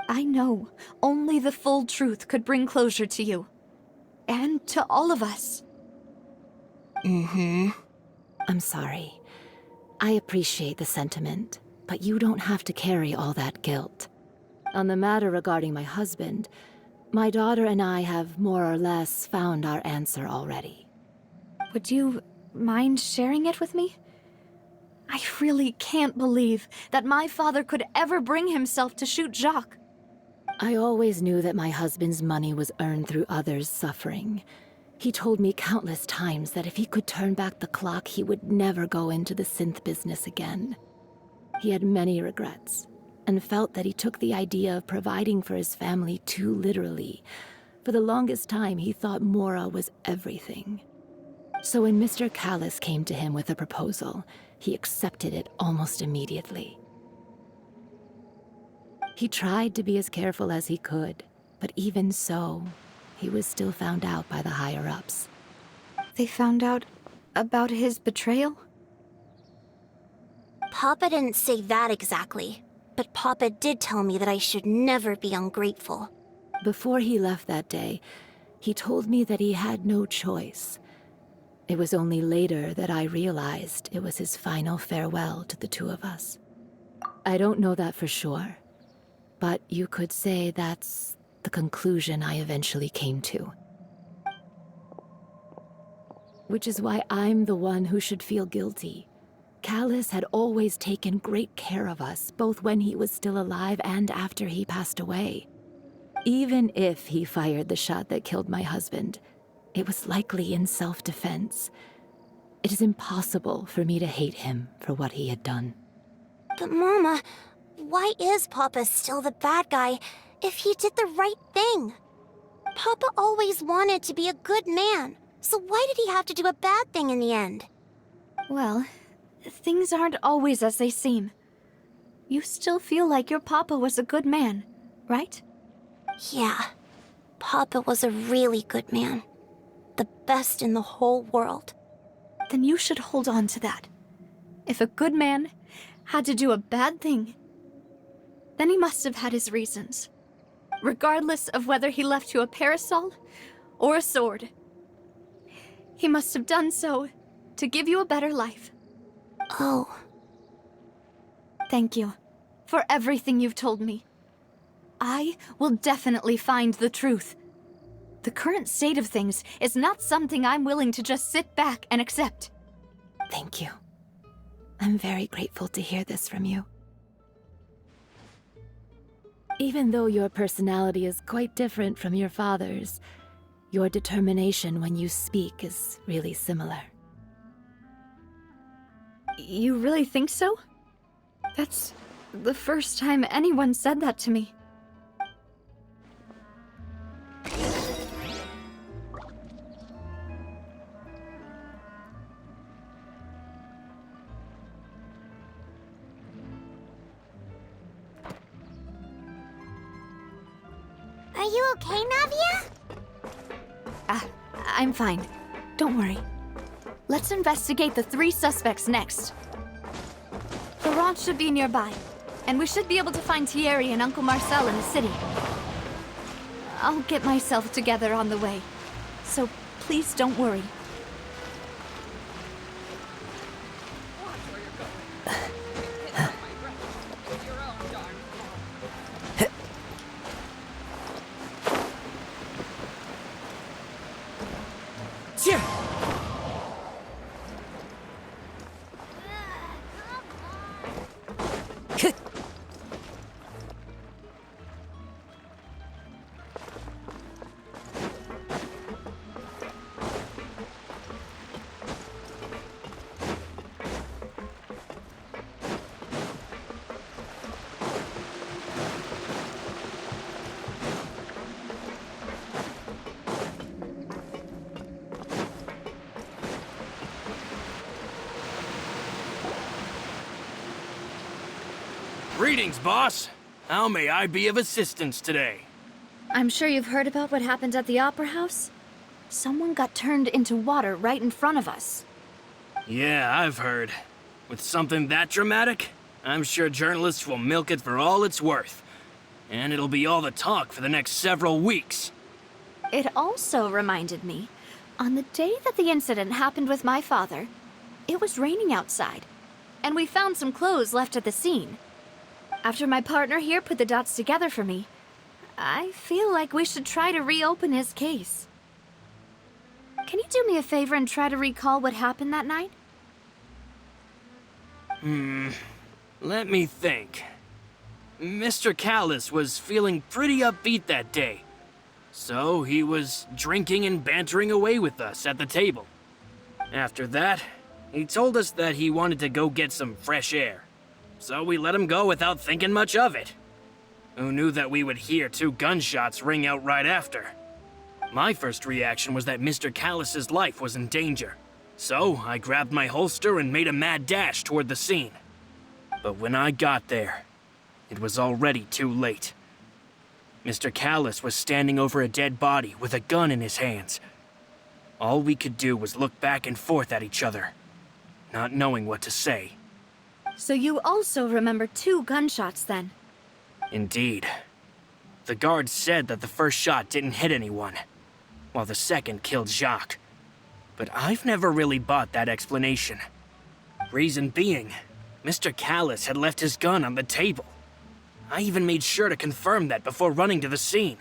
I know only the full truth could bring closure to you, and to all of us. I'm sorry. I appreciate the sentiment, but you don't have to carry all that guilt. On the matter regarding my husband, my daughter and I have more or less found our answer already. Would you mind sharing it with me? I really can't believe that my father could ever bring himself to shoot Jacques. I always knew that my husband's money was earned through others' suffering. He told me countless times that if he could turn back the clock, he would never go into the synth business again. He had many regrets, and felt that he took the idea of providing for his family too literally. For the longest time, he thought Mora was everything. So when Mr. Callis came to him with a proposal, he accepted it almost immediately. He tried to be as careful as he could, but even so, he was still found out by the higher-ups. They found out about his betrayal? Papa didn't say that exactly, but Papa did tell me that I should never be ungrateful. Before he left that day, he told me that he had no choice. It was only later that I realized it was his final farewell to the two of us. I don't know that for sure, but you could say that's the conclusion I eventually came to. Which is why I'm the one who should feel guilty. Callis had always taken great care of us, both when he was still alive and after he passed away. Even if he fired the shot that killed my husband, it was likely in self-defense. It is impossible for me to hate him for what he had done. But Mama, why is Papa still the bad guy if he did the right thing? Papa always wanted to be a good man, so why did he have to do a bad thing in the end? Well, things aren't always as they seem. You still feel like your papa was a good man, right? Yeah, Papa was a really good man. The best in the whole world. Then you should hold on to that. If a good man had to do a bad thing, then he must have had his reasons. Regardless of whether he left you a parasol or a sword. He must have done so to give you a better life. Oh. Thank you for everything you've told me. I will definitely find the truth. The current state of things is not something I'm willing to just sit back and accept. Thank you. I'm very grateful to hear this from you. Even though your personality is quite different from your father's, your determination when you speak is really similar. You really think so? That's the first time anyone said that to me. Are you okay, Navia? I'm fine. Don't worry. Let's investigate the 3 suspects next. The ranch should be nearby, and we should be able to find Thierry and Uncle Marcel in the city. I'll get myself together on the way, so please don't worry. Greetings, boss. How may I be of assistance today? I'm sure you've heard about what happened at the Opera House. Someone got turned into water right in front of us. Yeah, I've heard. With something that dramatic, I'm sure journalists will milk it for all it's worth. And it'll be all the talk for the next several weeks. It also reminded me, on the day that the incident happened with my father, it was raining outside, and we found some clothes left at the scene. After my partner here put the dots together for me, I feel like we should try to reopen his case. Can you do me a favor and try to recall what happened that night? Let me think. Mr. Callis was feeling pretty upbeat that day. So he was drinking and bantering away with us at the table. After that, he told us that he wanted to go get some fresh air. So we let him go without thinking much of it. Who knew that we would hear 2 gunshots ring out right after? My first reaction was that Mr. Callis's life was in danger. So I grabbed my holster and made a mad dash toward the scene. But when I got there, it was already too late. Mr. Callis was standing over a dead body with a gun in his hands. All we could do was look back and forth at each other, not knowing what to say. So you also remember 2 gunshots then? Indeed. The guard said that the first shot didn't hit anyone, while the second killed Jacques. But I've never really bought that explanation. Reason being, Mr. Callis had left his gun on the table. I even made sure to confirm that before running to the scene.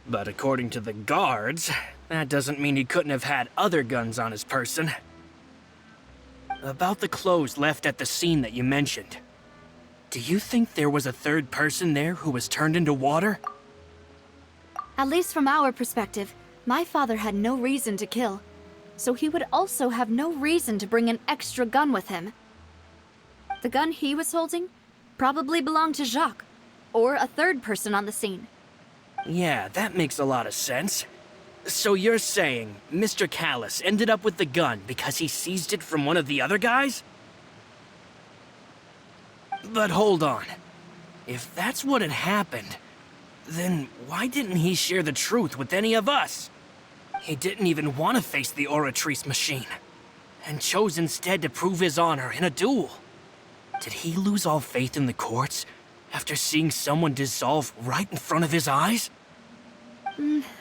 But according to the guards, that doesn't mean he couldn't have had other guns on his person. About the clothes left at the scene that you mentioned. Do you think there was a third person there who was turned into water? At least from our perspective, my father had no reason to kill. So he would also have no reason to bring an extra gun with him. The gun he was holding probably belonged to Jacques, or a third person on the scene. Yeah, that makes a lot of sense. So you're saying Mr. Callus ended up with the gun because he seized it from one of the other guys? But hold on. If that's what had happened, then why didn't he share the truth with any of us? He didn't even want to face the Oratrice machine, and chose instead to prove his honor in a duel. Did he lose all faith in the courts after seeing someone dissolve right in front of his eyes?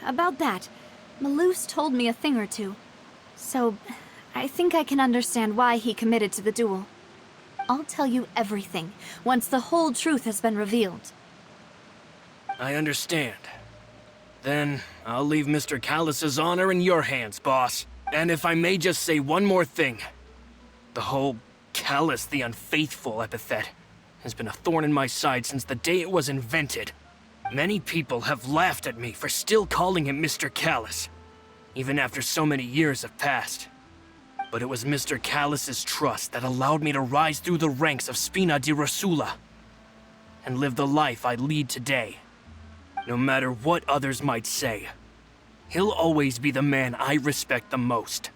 About that, Malus told me a thing or two. So, I think I can understand why he committed to the duel. I'll tell you everything once the whole truth has been revealed. I understand. Then I'll leave Mr. Callus's honor in your hands, boss. And if I may just say one more thing. The whole Callus the Unfaithful epithet has been a thorn in my side since the day it was invented. Many people have laughed at me for still calling him Mr. Callus, even after so many years have passed. But it was Mr. Callus's trust that allowed me to rise through the ranks of Spina di Rosula and live the life I lead today. No matter what others might say, he'll always be the man I respect the most.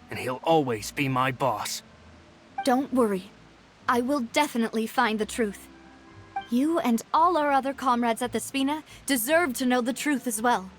And he'll always be my boss. Don't worry. I will definitely find the truth. You and all our other comrades at the Spina deserve to know the truth as well.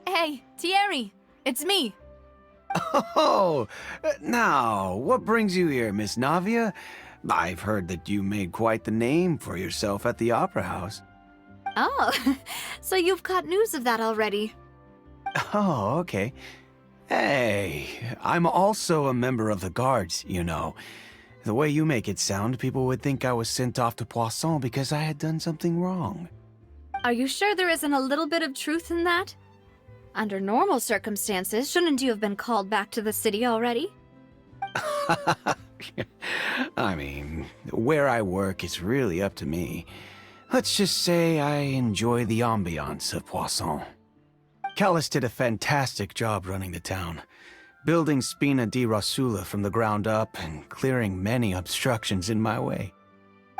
Hey, Thierry, it's me. Oh, now, what brings you here, Miss Navia? I've heard that you made quite the name for yourself at the Opera House. Oh, so you've caught news of that already. Oh, okay. Hey, I'm also a member of the Guards, you know. The way you make it sound, people would think I was sent off to Poisson because I had done something wrong. Are you sure there isn't a little bit of truth in that? Under normal circumstances, shouldn't you have been called back to the city already? I mean, where I work is really up to me. Let's just say I enjoy the ambiance of Poisson. Callus did a fantastic job running the town, building Spina di Rosula from the ground up and clearing many obstructions in my way.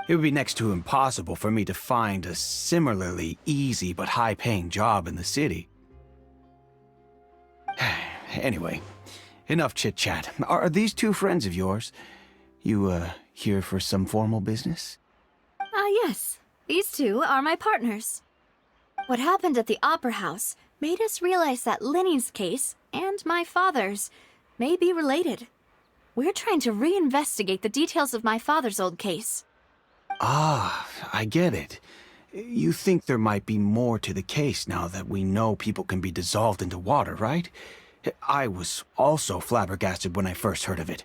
It would be next to impossible for me to find a similarly easy but high-paying job in the city. Anyway, enough chit-chat. Are these two friends of yours? You, here for some formal business? Yes. These two are my partners. What happened at the Opera House made us realize that Linny's case and my father's may be related. We're trying to reinvestigate the details of my father's old case. Ah, I get it. You think there might be more to the case now that we know people can be dissolved into water, right? I was also flabbergasted when I first heard of it.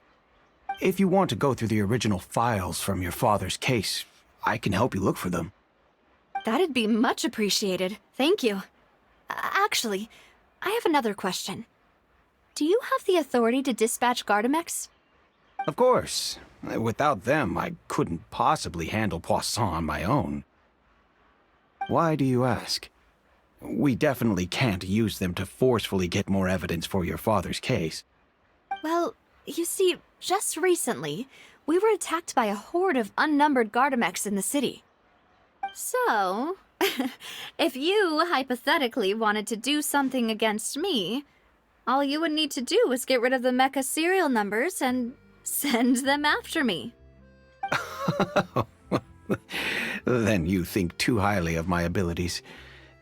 If you want to go through the original files from your father's case, I can help you look for them. That'd be much appreciated. Thank you. Actually, I have another question. Do you have the authority to dispatch Gardamex? Of course. Without them, I couldn't possibly handle Poisson on my own. Why do you ask? We definitely can't use them to forcefully get more evidence for your father's case. Well, you see, just recently, we were attacked by a horde of unnumbered Gardamex in the city. So, if you hypothetically wanted to do something against me, All you would need to do is get rid of the mecha serial numbers and send them after me. Then you think too highly of my abilities.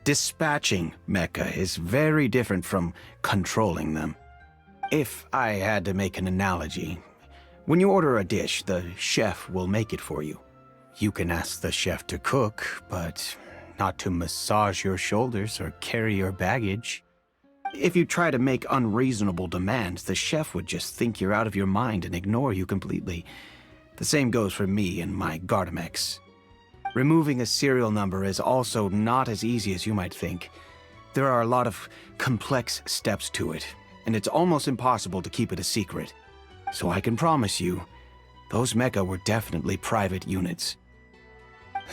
Dispatching mecha is very different from controlling them. If I had to make an analogy, when you order a dish, the chef will make it for you. You can ask the chef to cook, but not to massage your shoulders or carry your baggage. If you try to make unreasonable demands, the chef would just think you're out of your mind and ignore you completely. The same goes for me and my Gardamex. Removing a serial number is also not as easy as you might think. There are a lot of complex steps to it, and it's almost impossible to keep it a secret. So I can promise you, those mecha were definitely private units.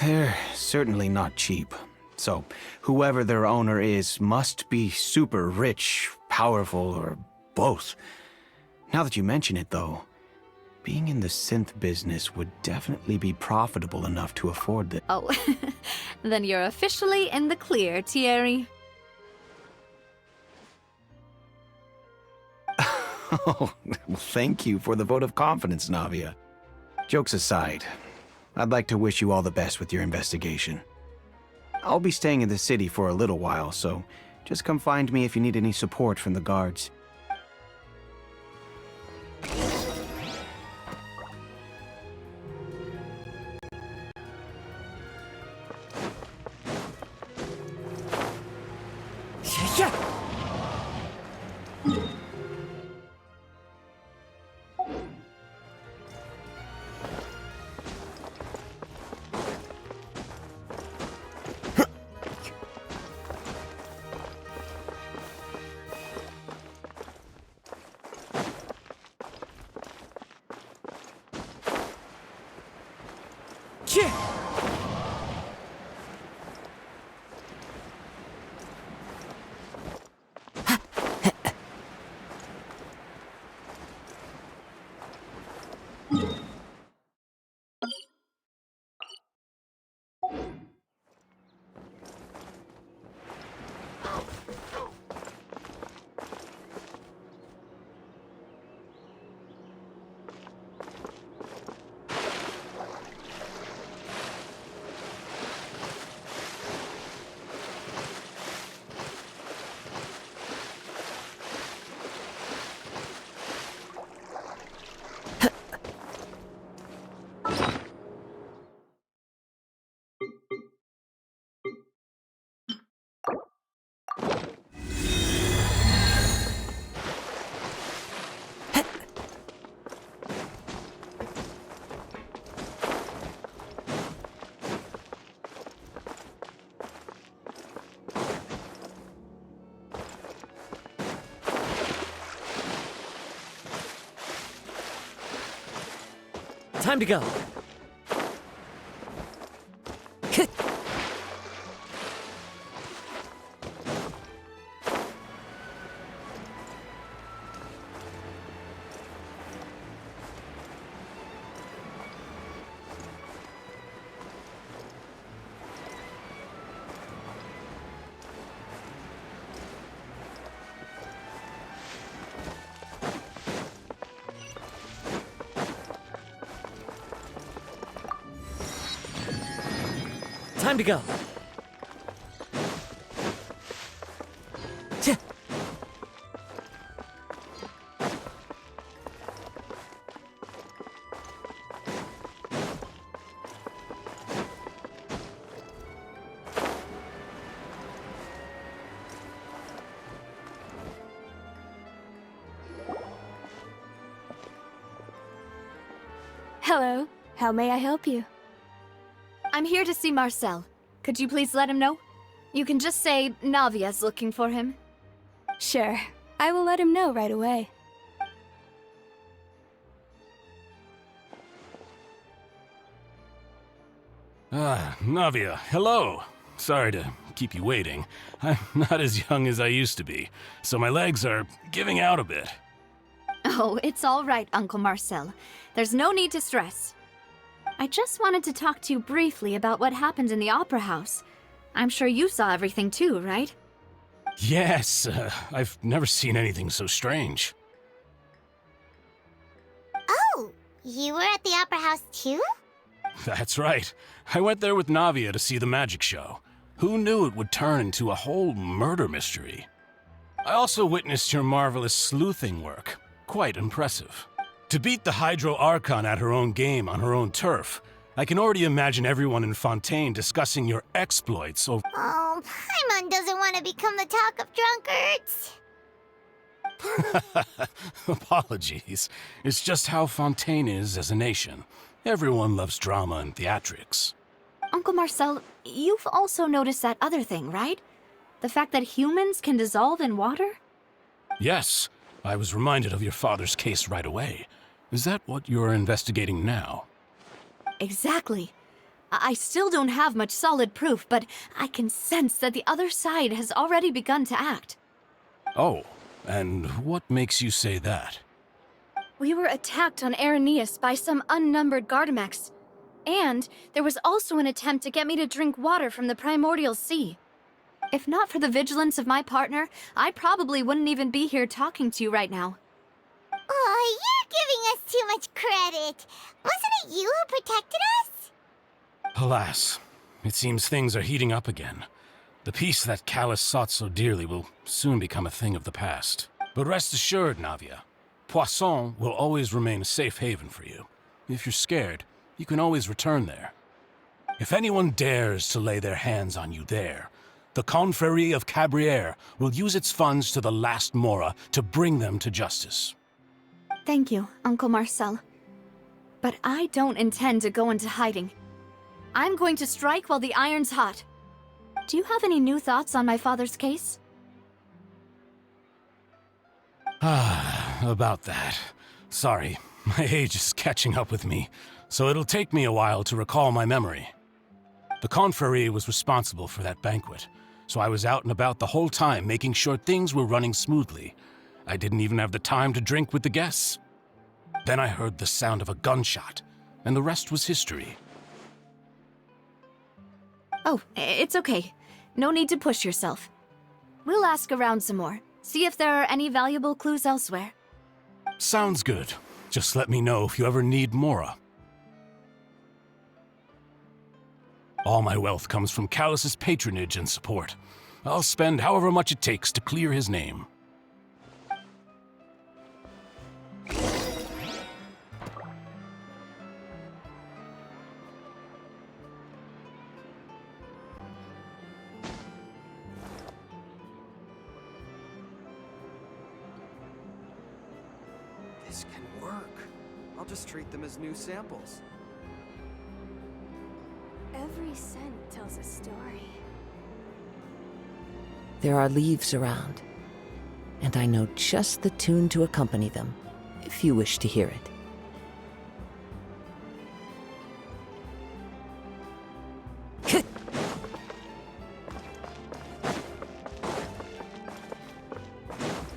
They're certainly not cheap. So, whoever their owner is must be super rich, powerful, or both. Now that you mention it, though, being in the synth business would definitely be profitable enough to afford this. Oh, then you're officially in the clear, Thierry. Oh, well, thank you for the vote of confidence, Navia. Jokes aside, I'd like to wish you all the best with your investigation. I'll be staying in the city for a little while, so just come find me if you need any support from the guards. Time to go. Time to go. Hello. How may I help you? I'm here to see Marcel. Could you please let him know? You can just say Navia's looking for him. Sure. I will let him know right away. Navia, hello. Sorry to keep you waiting. I'm not as young as I used to be, so my legs are giving out a bit. Oh, it's all right, Uncle Marcel. There's no need to stress. I just wanted to talk to you briefly about what happened in the Opera House. I'm sure you saw everything too, right? Yes, I've never seen anything so strange. Oh, you were at the Opera House too? That's right. I went there with Navia to see the magic show. Who knew it would turn into a whole murder mystery? I also witnessed your marvelous sleuthing work. Quite impressive. To beat the Hydro Archon at her own game on her own turf, I can already imagine everyone in Fontaine discussing your exploits over— Oh, Paimon doesn't want to become the talk of drunkards. Apologies. It's just how Fontaine is as a nation. Everyone loves drama and theatrics. Uncle Marcel, you've also noticed that other thing, right? The fact that humans can dissolve in water? Yes, I was reminded of your father's case right away. Is that what you're investigating now? Exactly. I still don't have much solid proof, but I can sense that the other side has already begun to act. Oh, and what makes you say that? We were attacked on Araneus by some unnumbered Gardamex. And there was also an attempt to get me to drink water from the primordial sea. If not for the vigilance of my partner, I probably wouldn't even be here talking to you right now. Oh, you're giving us too much credit. Wasn't it you who protected us? Alas, it seems things are heating up again. The peace that Callus sought so dearly will soon become a thing of the past. But rest assured, Navia, Poisson will always remain a safe haven for you. If you're scared, you can always return there. If anyone dares to lay their hands on you there, the Confrérie of Cabrières will use its funds to the last Mora to bring them to justice. Thank you, Uncle Marcel. But I don't intend to go into hiding. I'm going to strike while the iron's hot. Do you have any new thoughts on my father's case? About that. Sorry, my age is catching up with me, so it'll take me a while to recall my memory. The Confrérie was responsible for that banquet, so I was out and about the whole time making sure things were running smoothly. I didn't even have the time to drink with the guests. Then I heard the sound of a gunshot, and the rest was history. Oh, it's okay. No need to push yourself. We'll ask around some more, see if there are any valuable clues elsewhere. Sounds good. Just let me know if you ever need Mora. All my wealth comes from Callus's patronage and support. I'll spend however much it takes to clear his name. This can work. I'll just treat them as new samples. Every scent tells a story. There are leaves around, and I know just the tune to accompany them, if you wish to hear it.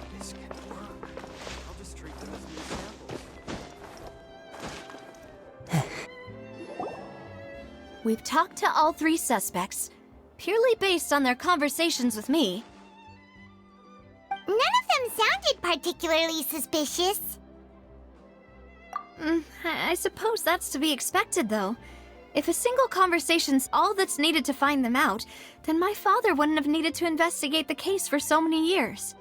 This can work. I'll just treat them as new samples. We've talked to all three suspects, purely based on their conversations with me. None of them sounded particularly suspicious. I suppose that's to be expected, though. If a single conversation's all that's needed to find them out, then my father wouldn't have needed to investigate the case for so many years.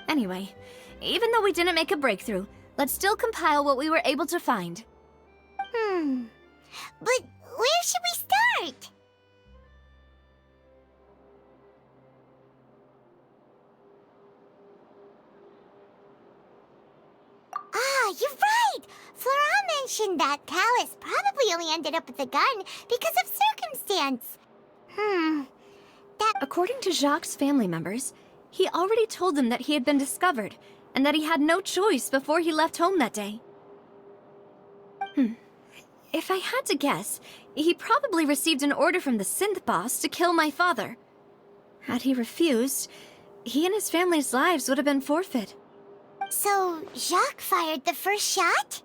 Anyway, even though we didn't make a breakthrough, let's still compile what we were able to find. But where should we start? Ah, you're right! Flora mentioned that Callus probably only ended up with the gun because of circumstance. According to Jacques' family members, he already told them that he had been discovered, and that he had no choice before he left home that day. If I had to guess, he probably received an order from the synth boss to kill my father. Had he refused, he and his family's lives would have been forfeit. So, Jacques fired the first shot?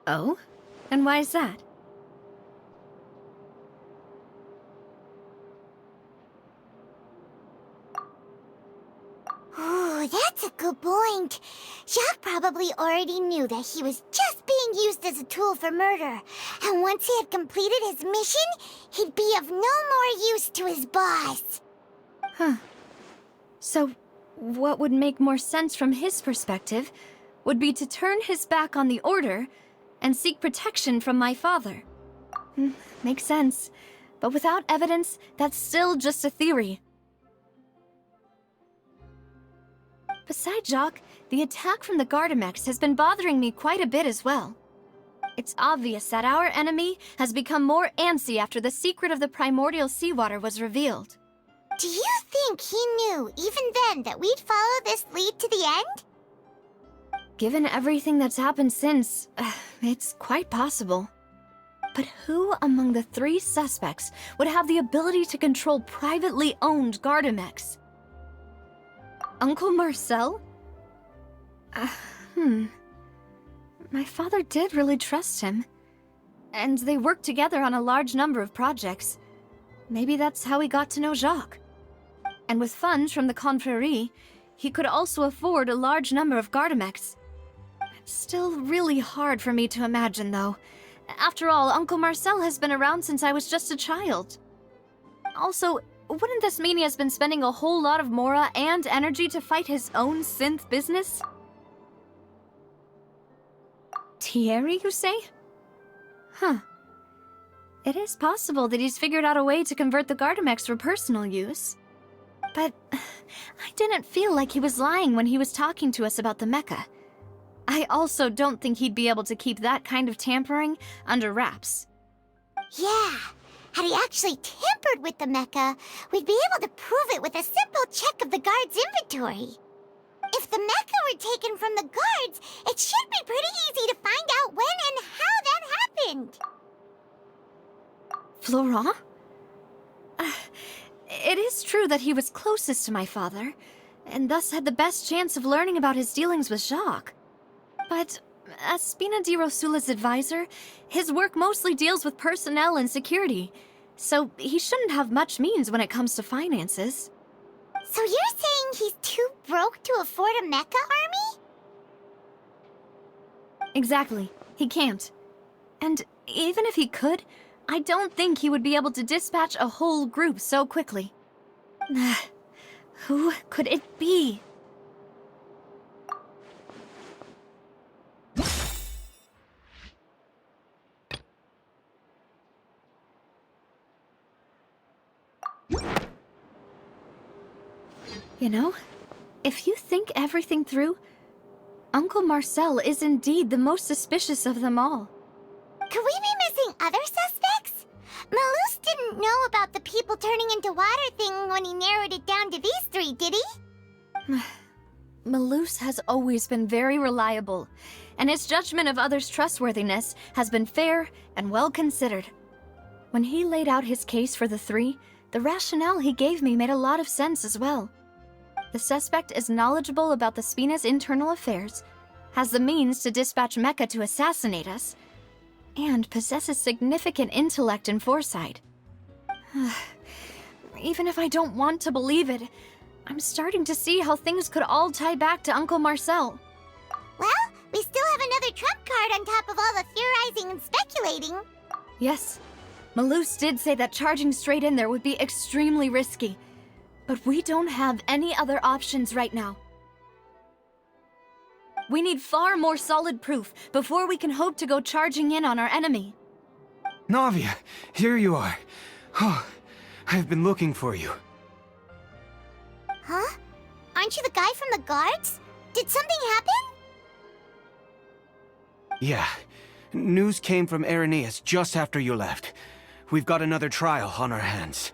Oh? And why is that? that's a good point. Jacques probably already knew that he was just being used as a tool for murder. And once he had completed his mission, he'd be of no more use to his boss. Huh. So, what would make more sense from his perspective would be to turn his back on the Order and seek protection from my father. Makes sense. But without evidence, that's still just a theory. Besides Jacques, the attack from the Gardamex has been bothering me quite a bit as well. It's obvious that our enemy has become more antsy after the secret of the primordial seawater was revealed. Do you think he knew, even then, that we'd follow this lead to the end? Given everything that's happened since, it's quite possible. But who among the 3 suspects would have the ability to control privately owned Gardamex? Uncle Marcel? My father did really trust him. And they worked together on a large number of projects. Maybe that's how he got to know Jacques. And with funds from the Confrérie, he could also afford a large number of Gardamex. It's still really hard for me to imagine, though. After all, Uncle Marcel has been around since I was just a child. Also, wouldn't this mean he has been spending a whole lot of mora and energy to fight his own synth business? Thierry, you say? Huh. It is possible that he's figured out a way to convert the Gardamex for personal use. But I didn't feel like he was lying when he was talking to us about the mecha. I also don't think he'd be able to keep that kind of tampering under wraps. Yeah, had he actually tampered with the mecha, we'd be able to prove it with a simple check of the guard's inventory. If the mecha were taken from the guards, it should be pretty easy to find out when and how that happened. Florent? It is true that he was closest to my father, and thus had the best chance of learning about his dealings with Jacques. But as Spina di Rosula's advisor, his work mostly deals with personnel and security, so he shouldn't have much means when it comes to finances. So you're saying he's too broke to afford a mecha army? Exactly. He can't. And even if he could, I don't think he would be able to dispatch a whole group so quickly. Who could it be? You know, if you think everything through, Uncle Marcel is indeed the most suspicious of them all. Could we be missing other suspects? Malus didn't know about the people turning into water thing when he narrowed it down to these 3, did he? Malus has always been very reliable, and his judgment of others' trustworthiness has been fair and well considered. When he laid out his case for the 3, the rationale he gave me made a lot of sense as well. The suspect is knowledgeable about the Spina's internal affairs, has the means to dispatch Mecha to assassinate us, and possesses significant intellect and foresight. Even if I don't want to believe it, I'm starting to see how things could all tie back to Uncle Marcel. Well, we still have another trump card on top of all the theorizing and speculating. Yes, Malus did say that charging straight in there would be extremely risky, but we don't have any other options right now. We need far more solid proof before we can hope to go charging in on our enemy. Navia, here you are. Oh, I've been looking for you. Huh? Aren't you the guy from the guards? Did something happen? Yeah. News came from Irenaeus just after you left. We've got another trial on our hands.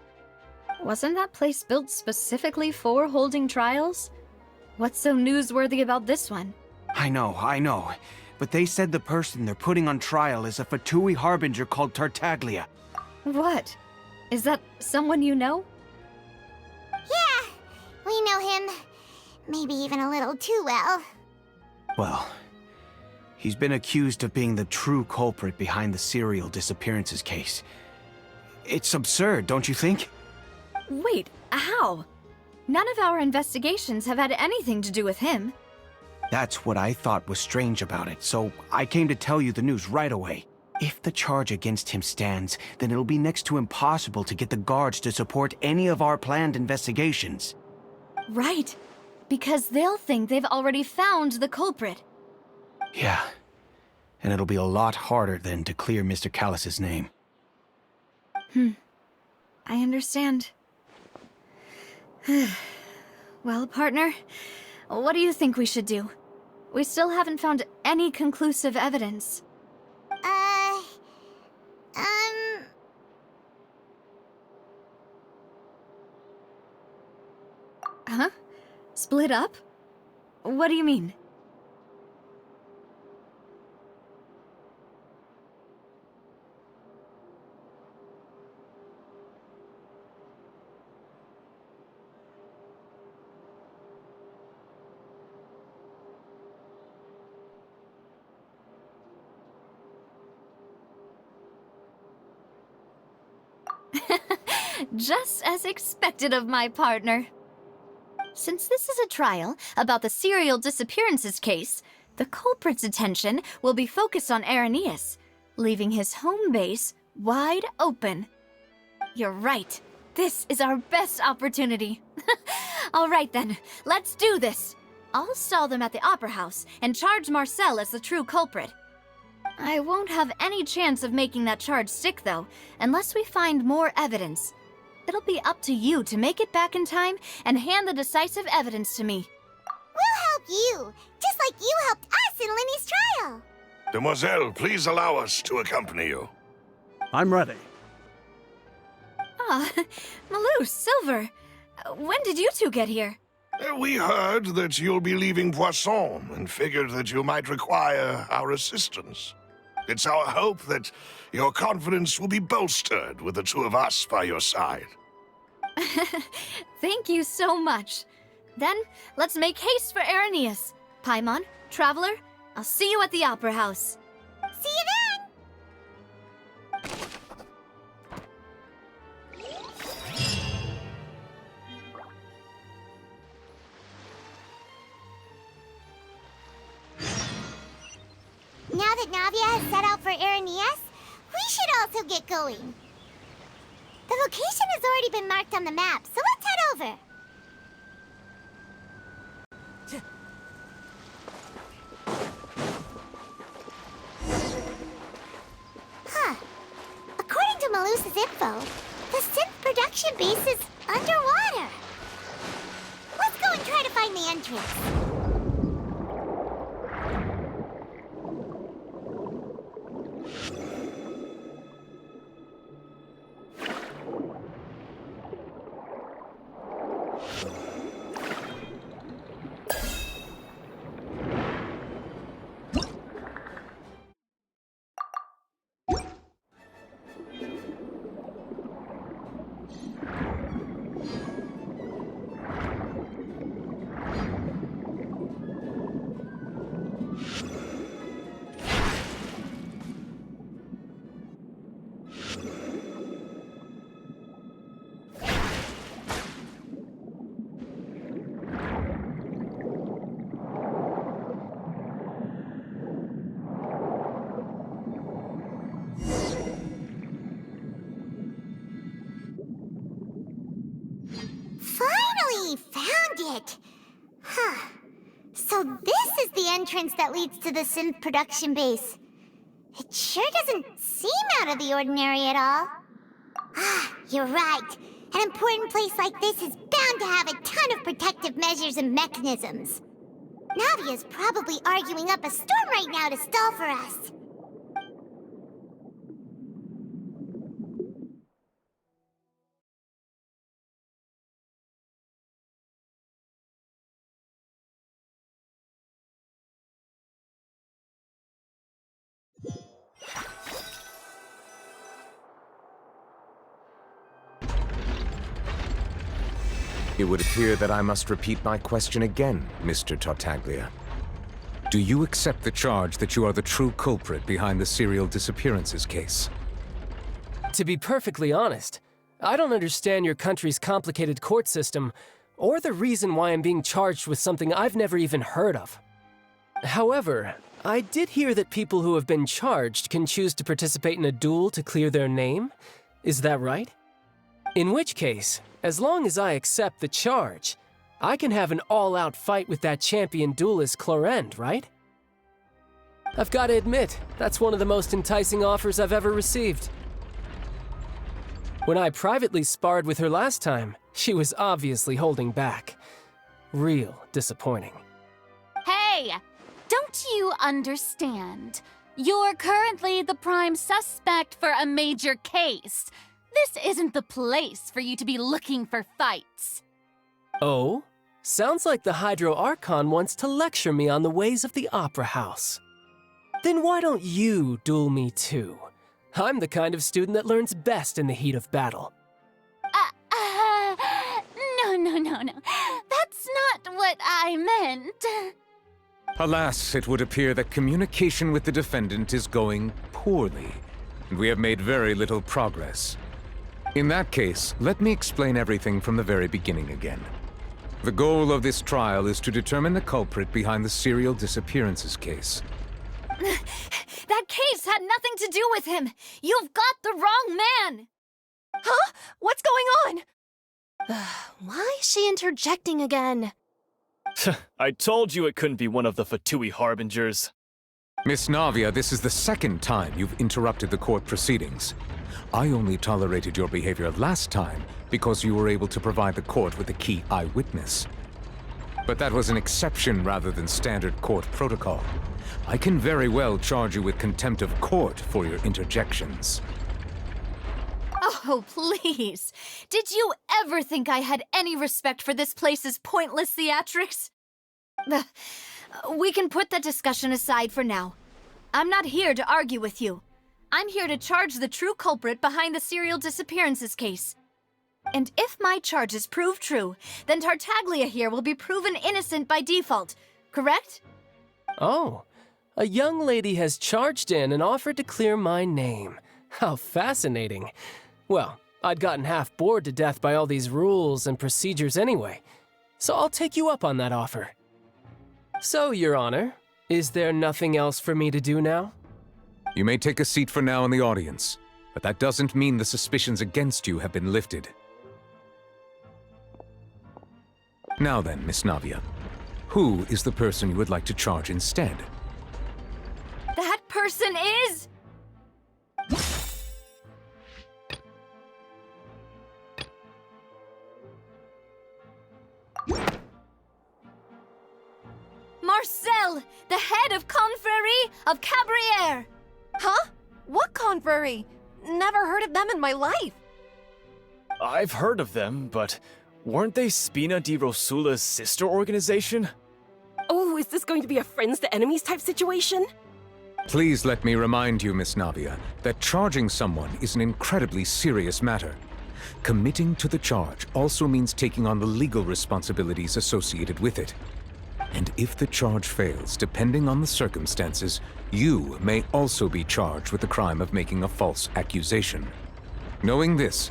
Wasn't that place built specifically for holding trials? What's so newsworthy about this one? I know. But they said the person they're putting on trial is a Fatui harbinger called Tartaglia. What? Is that someone you know? Yeah, we know him. Maybe even a little too well. Well, he's been accused of being the true culprit behind the serial disappearances case. It's absurd, don't you think? Wait, how? None of our investigations have had anything to do with him. That's what I thought was strange about it, so I came to tell you the news right away. If the charge against him stands, then it'll be next to impossible to get the guards to support any of our planned investigations. Right. Because they'll think they've already found the culprit. Yeah. And it'll be a lot harder then to clear Mr. Callus's name. I understand. Well, partner, what do you think we should do? We still haven't found any conclusive evidence. Huh? Split up? What do you mean? Just as expected of my partner. Since this is a trial about the serial disappearances case, the culprit's attention will be focused on Irenaeus, leaving his home base wide open. You're right. This is our best opportunity. All right then, let's do this. I'll stall them at the Opera House and charge Marcel as the true culprit. I won't have any chance of making that charge stick, though, unless we find more evidence. It'll be up to you to make it back in time and hand the decisive evidence to me. We'll help you, just like you helped us in Linny's trial. Demoiselle, please allow us to accompany you. I'm ready. Ah, Malou, Silver. When did you two get here? We heard that you'll be leaving Poisson and figured that you might require our assistance. It's our hope that your confidence will be bolstered with the two of us by your side. Thank you so much. Then, let's make haste for Irenaeus. Paimon, Traveler, I'll see you at the Opera House. See you then! Now that Navia has set out for Irenaeus, we should also get going. The location has already been marked on the map, so let's head over. Huh. According to Malusa's info, the synth production base is underwater. Let's go and try to find the entrance. Huh. So this is the entrance that leads to the synth production base. It sure doesn't seem out of the ordinary at all. Ah, you're right. An important place like this is bound to have a ton of protective measures and mechanisms. Navia's probably arguing up a storm right now to stall for us. It would appear that I must repeat my question again, Mr. Tartaglia. Do you accept the charge that you are the true culprit behind the serial disappearances case? To be perfectly honest, I don't understand your country's complicated court system, or the reason why I'm being charged with something I've never even heard of. However, I did hear that people who have been charged can choose to participate in a duel to clear their name. Is that right? In which case, as long as I accept the charge, I can have an all-out fight with that champion duelist Clorend, right? I've got to admit, that's one of the most enticing offers I've ever received. When I privately sparred with her last time, she was obviously holding back. Real disappointing. Hey! Don't you understand? You're currently the prime suspect for a major case. This isn't the place for you to be looking for fights. Oh? Sounds like the Hydro Archon wants to lecture me on the ways of the Opera House. Then why don't you duel me too? I'm the kind of student that learns best in the heat of battle. No. That's not what I meant. Alas, it would appear that communication with the defendant is going poorly, and we have made very little progress. In that case, let me explain everything from the very beginning again. The goal of this trial is to determine the culprit behind the serial disappearances case. That case had nothing to do with him. You've got the wrong man. Huh? What's going on? Why is she interjecting again? I told you it couldn't be one of the Fatui Harbingers. Miss Navia, this is the second time you've interrupted the court proceedings. I only tolerated your behavior last time because you were able to provide the court with a key eyewitness. But that was an exception rather than standard court protocol. I can very well charge you with contempt of court for your interjections. Oh, please. Did you ever think I had any respect for this place's pointless theatrics? We can put that discussion aside for now. I'm not here to argue with you. I'm here to charge the true culprit behind the serial disappearances case. And if my charges prove true, then Tartaglia here will be proven innocent by default, correct? Oh, a young lady has charged in and offered to clear my name. How fascinating. Well, I'd gotten half bored to death by all these rules and procedures anyway, so I'll take you up on that offer. So, Your Honor, is there nothing else for me to do now? You may take a seat for now in the audience, but that doesn't mean the suspicions against you have been lifted. Now then, Miss Navia, who is the person you would like to charge instead? That person is... Marcel, the head of Confrérie of Cabrières! Huh? What confrérie? Never heard of them in my life. I've heard of them, but weren't they Spina di Rosula's sister organization? Oh, is this going to be a friends to enemies type situation? Please let me remind you, Miss Navia, that charging someone is an incredibly serious matter. Committing to the charge also means taking on the legal responsibilities associated with it. And if the charge fails, depending on the circumstances, you may also be charged with the crime of making a false accusation. Knowing this,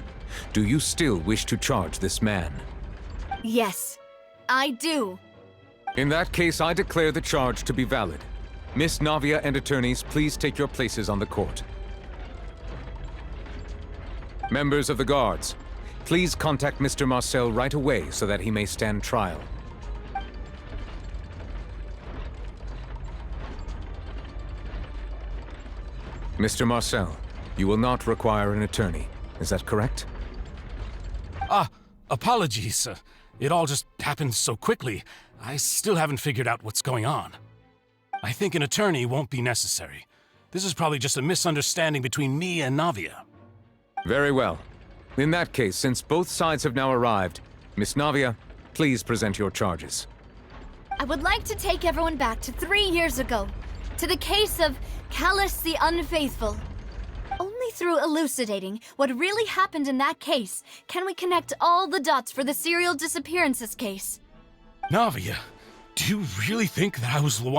do you still wish to charge this man? Yes, I do. In that case, I declare the charge to be valid. Miss Navia and attorneys, please take your places on the court. Members of the guards, please contact Mr. Marcel right away so that he may stand trial. Mr. Marcel, you will not require an attorney. Is that correct? Apologies. It all just happened so quickly. I still haven't figured out what's going on. I think an attorney won't be necessary. This is probably just a misunderstanding between me and Navia. Very well. In that case, since both sides have now arrived, Miss Navia, please present your charges. I would like to take everyone back to 3 years ago, to the case of Callus the Unfaithful. Only through elucidating what really happened in that case can we connect all the dots for the serial disappearances case. Navia, do you really think that I was the one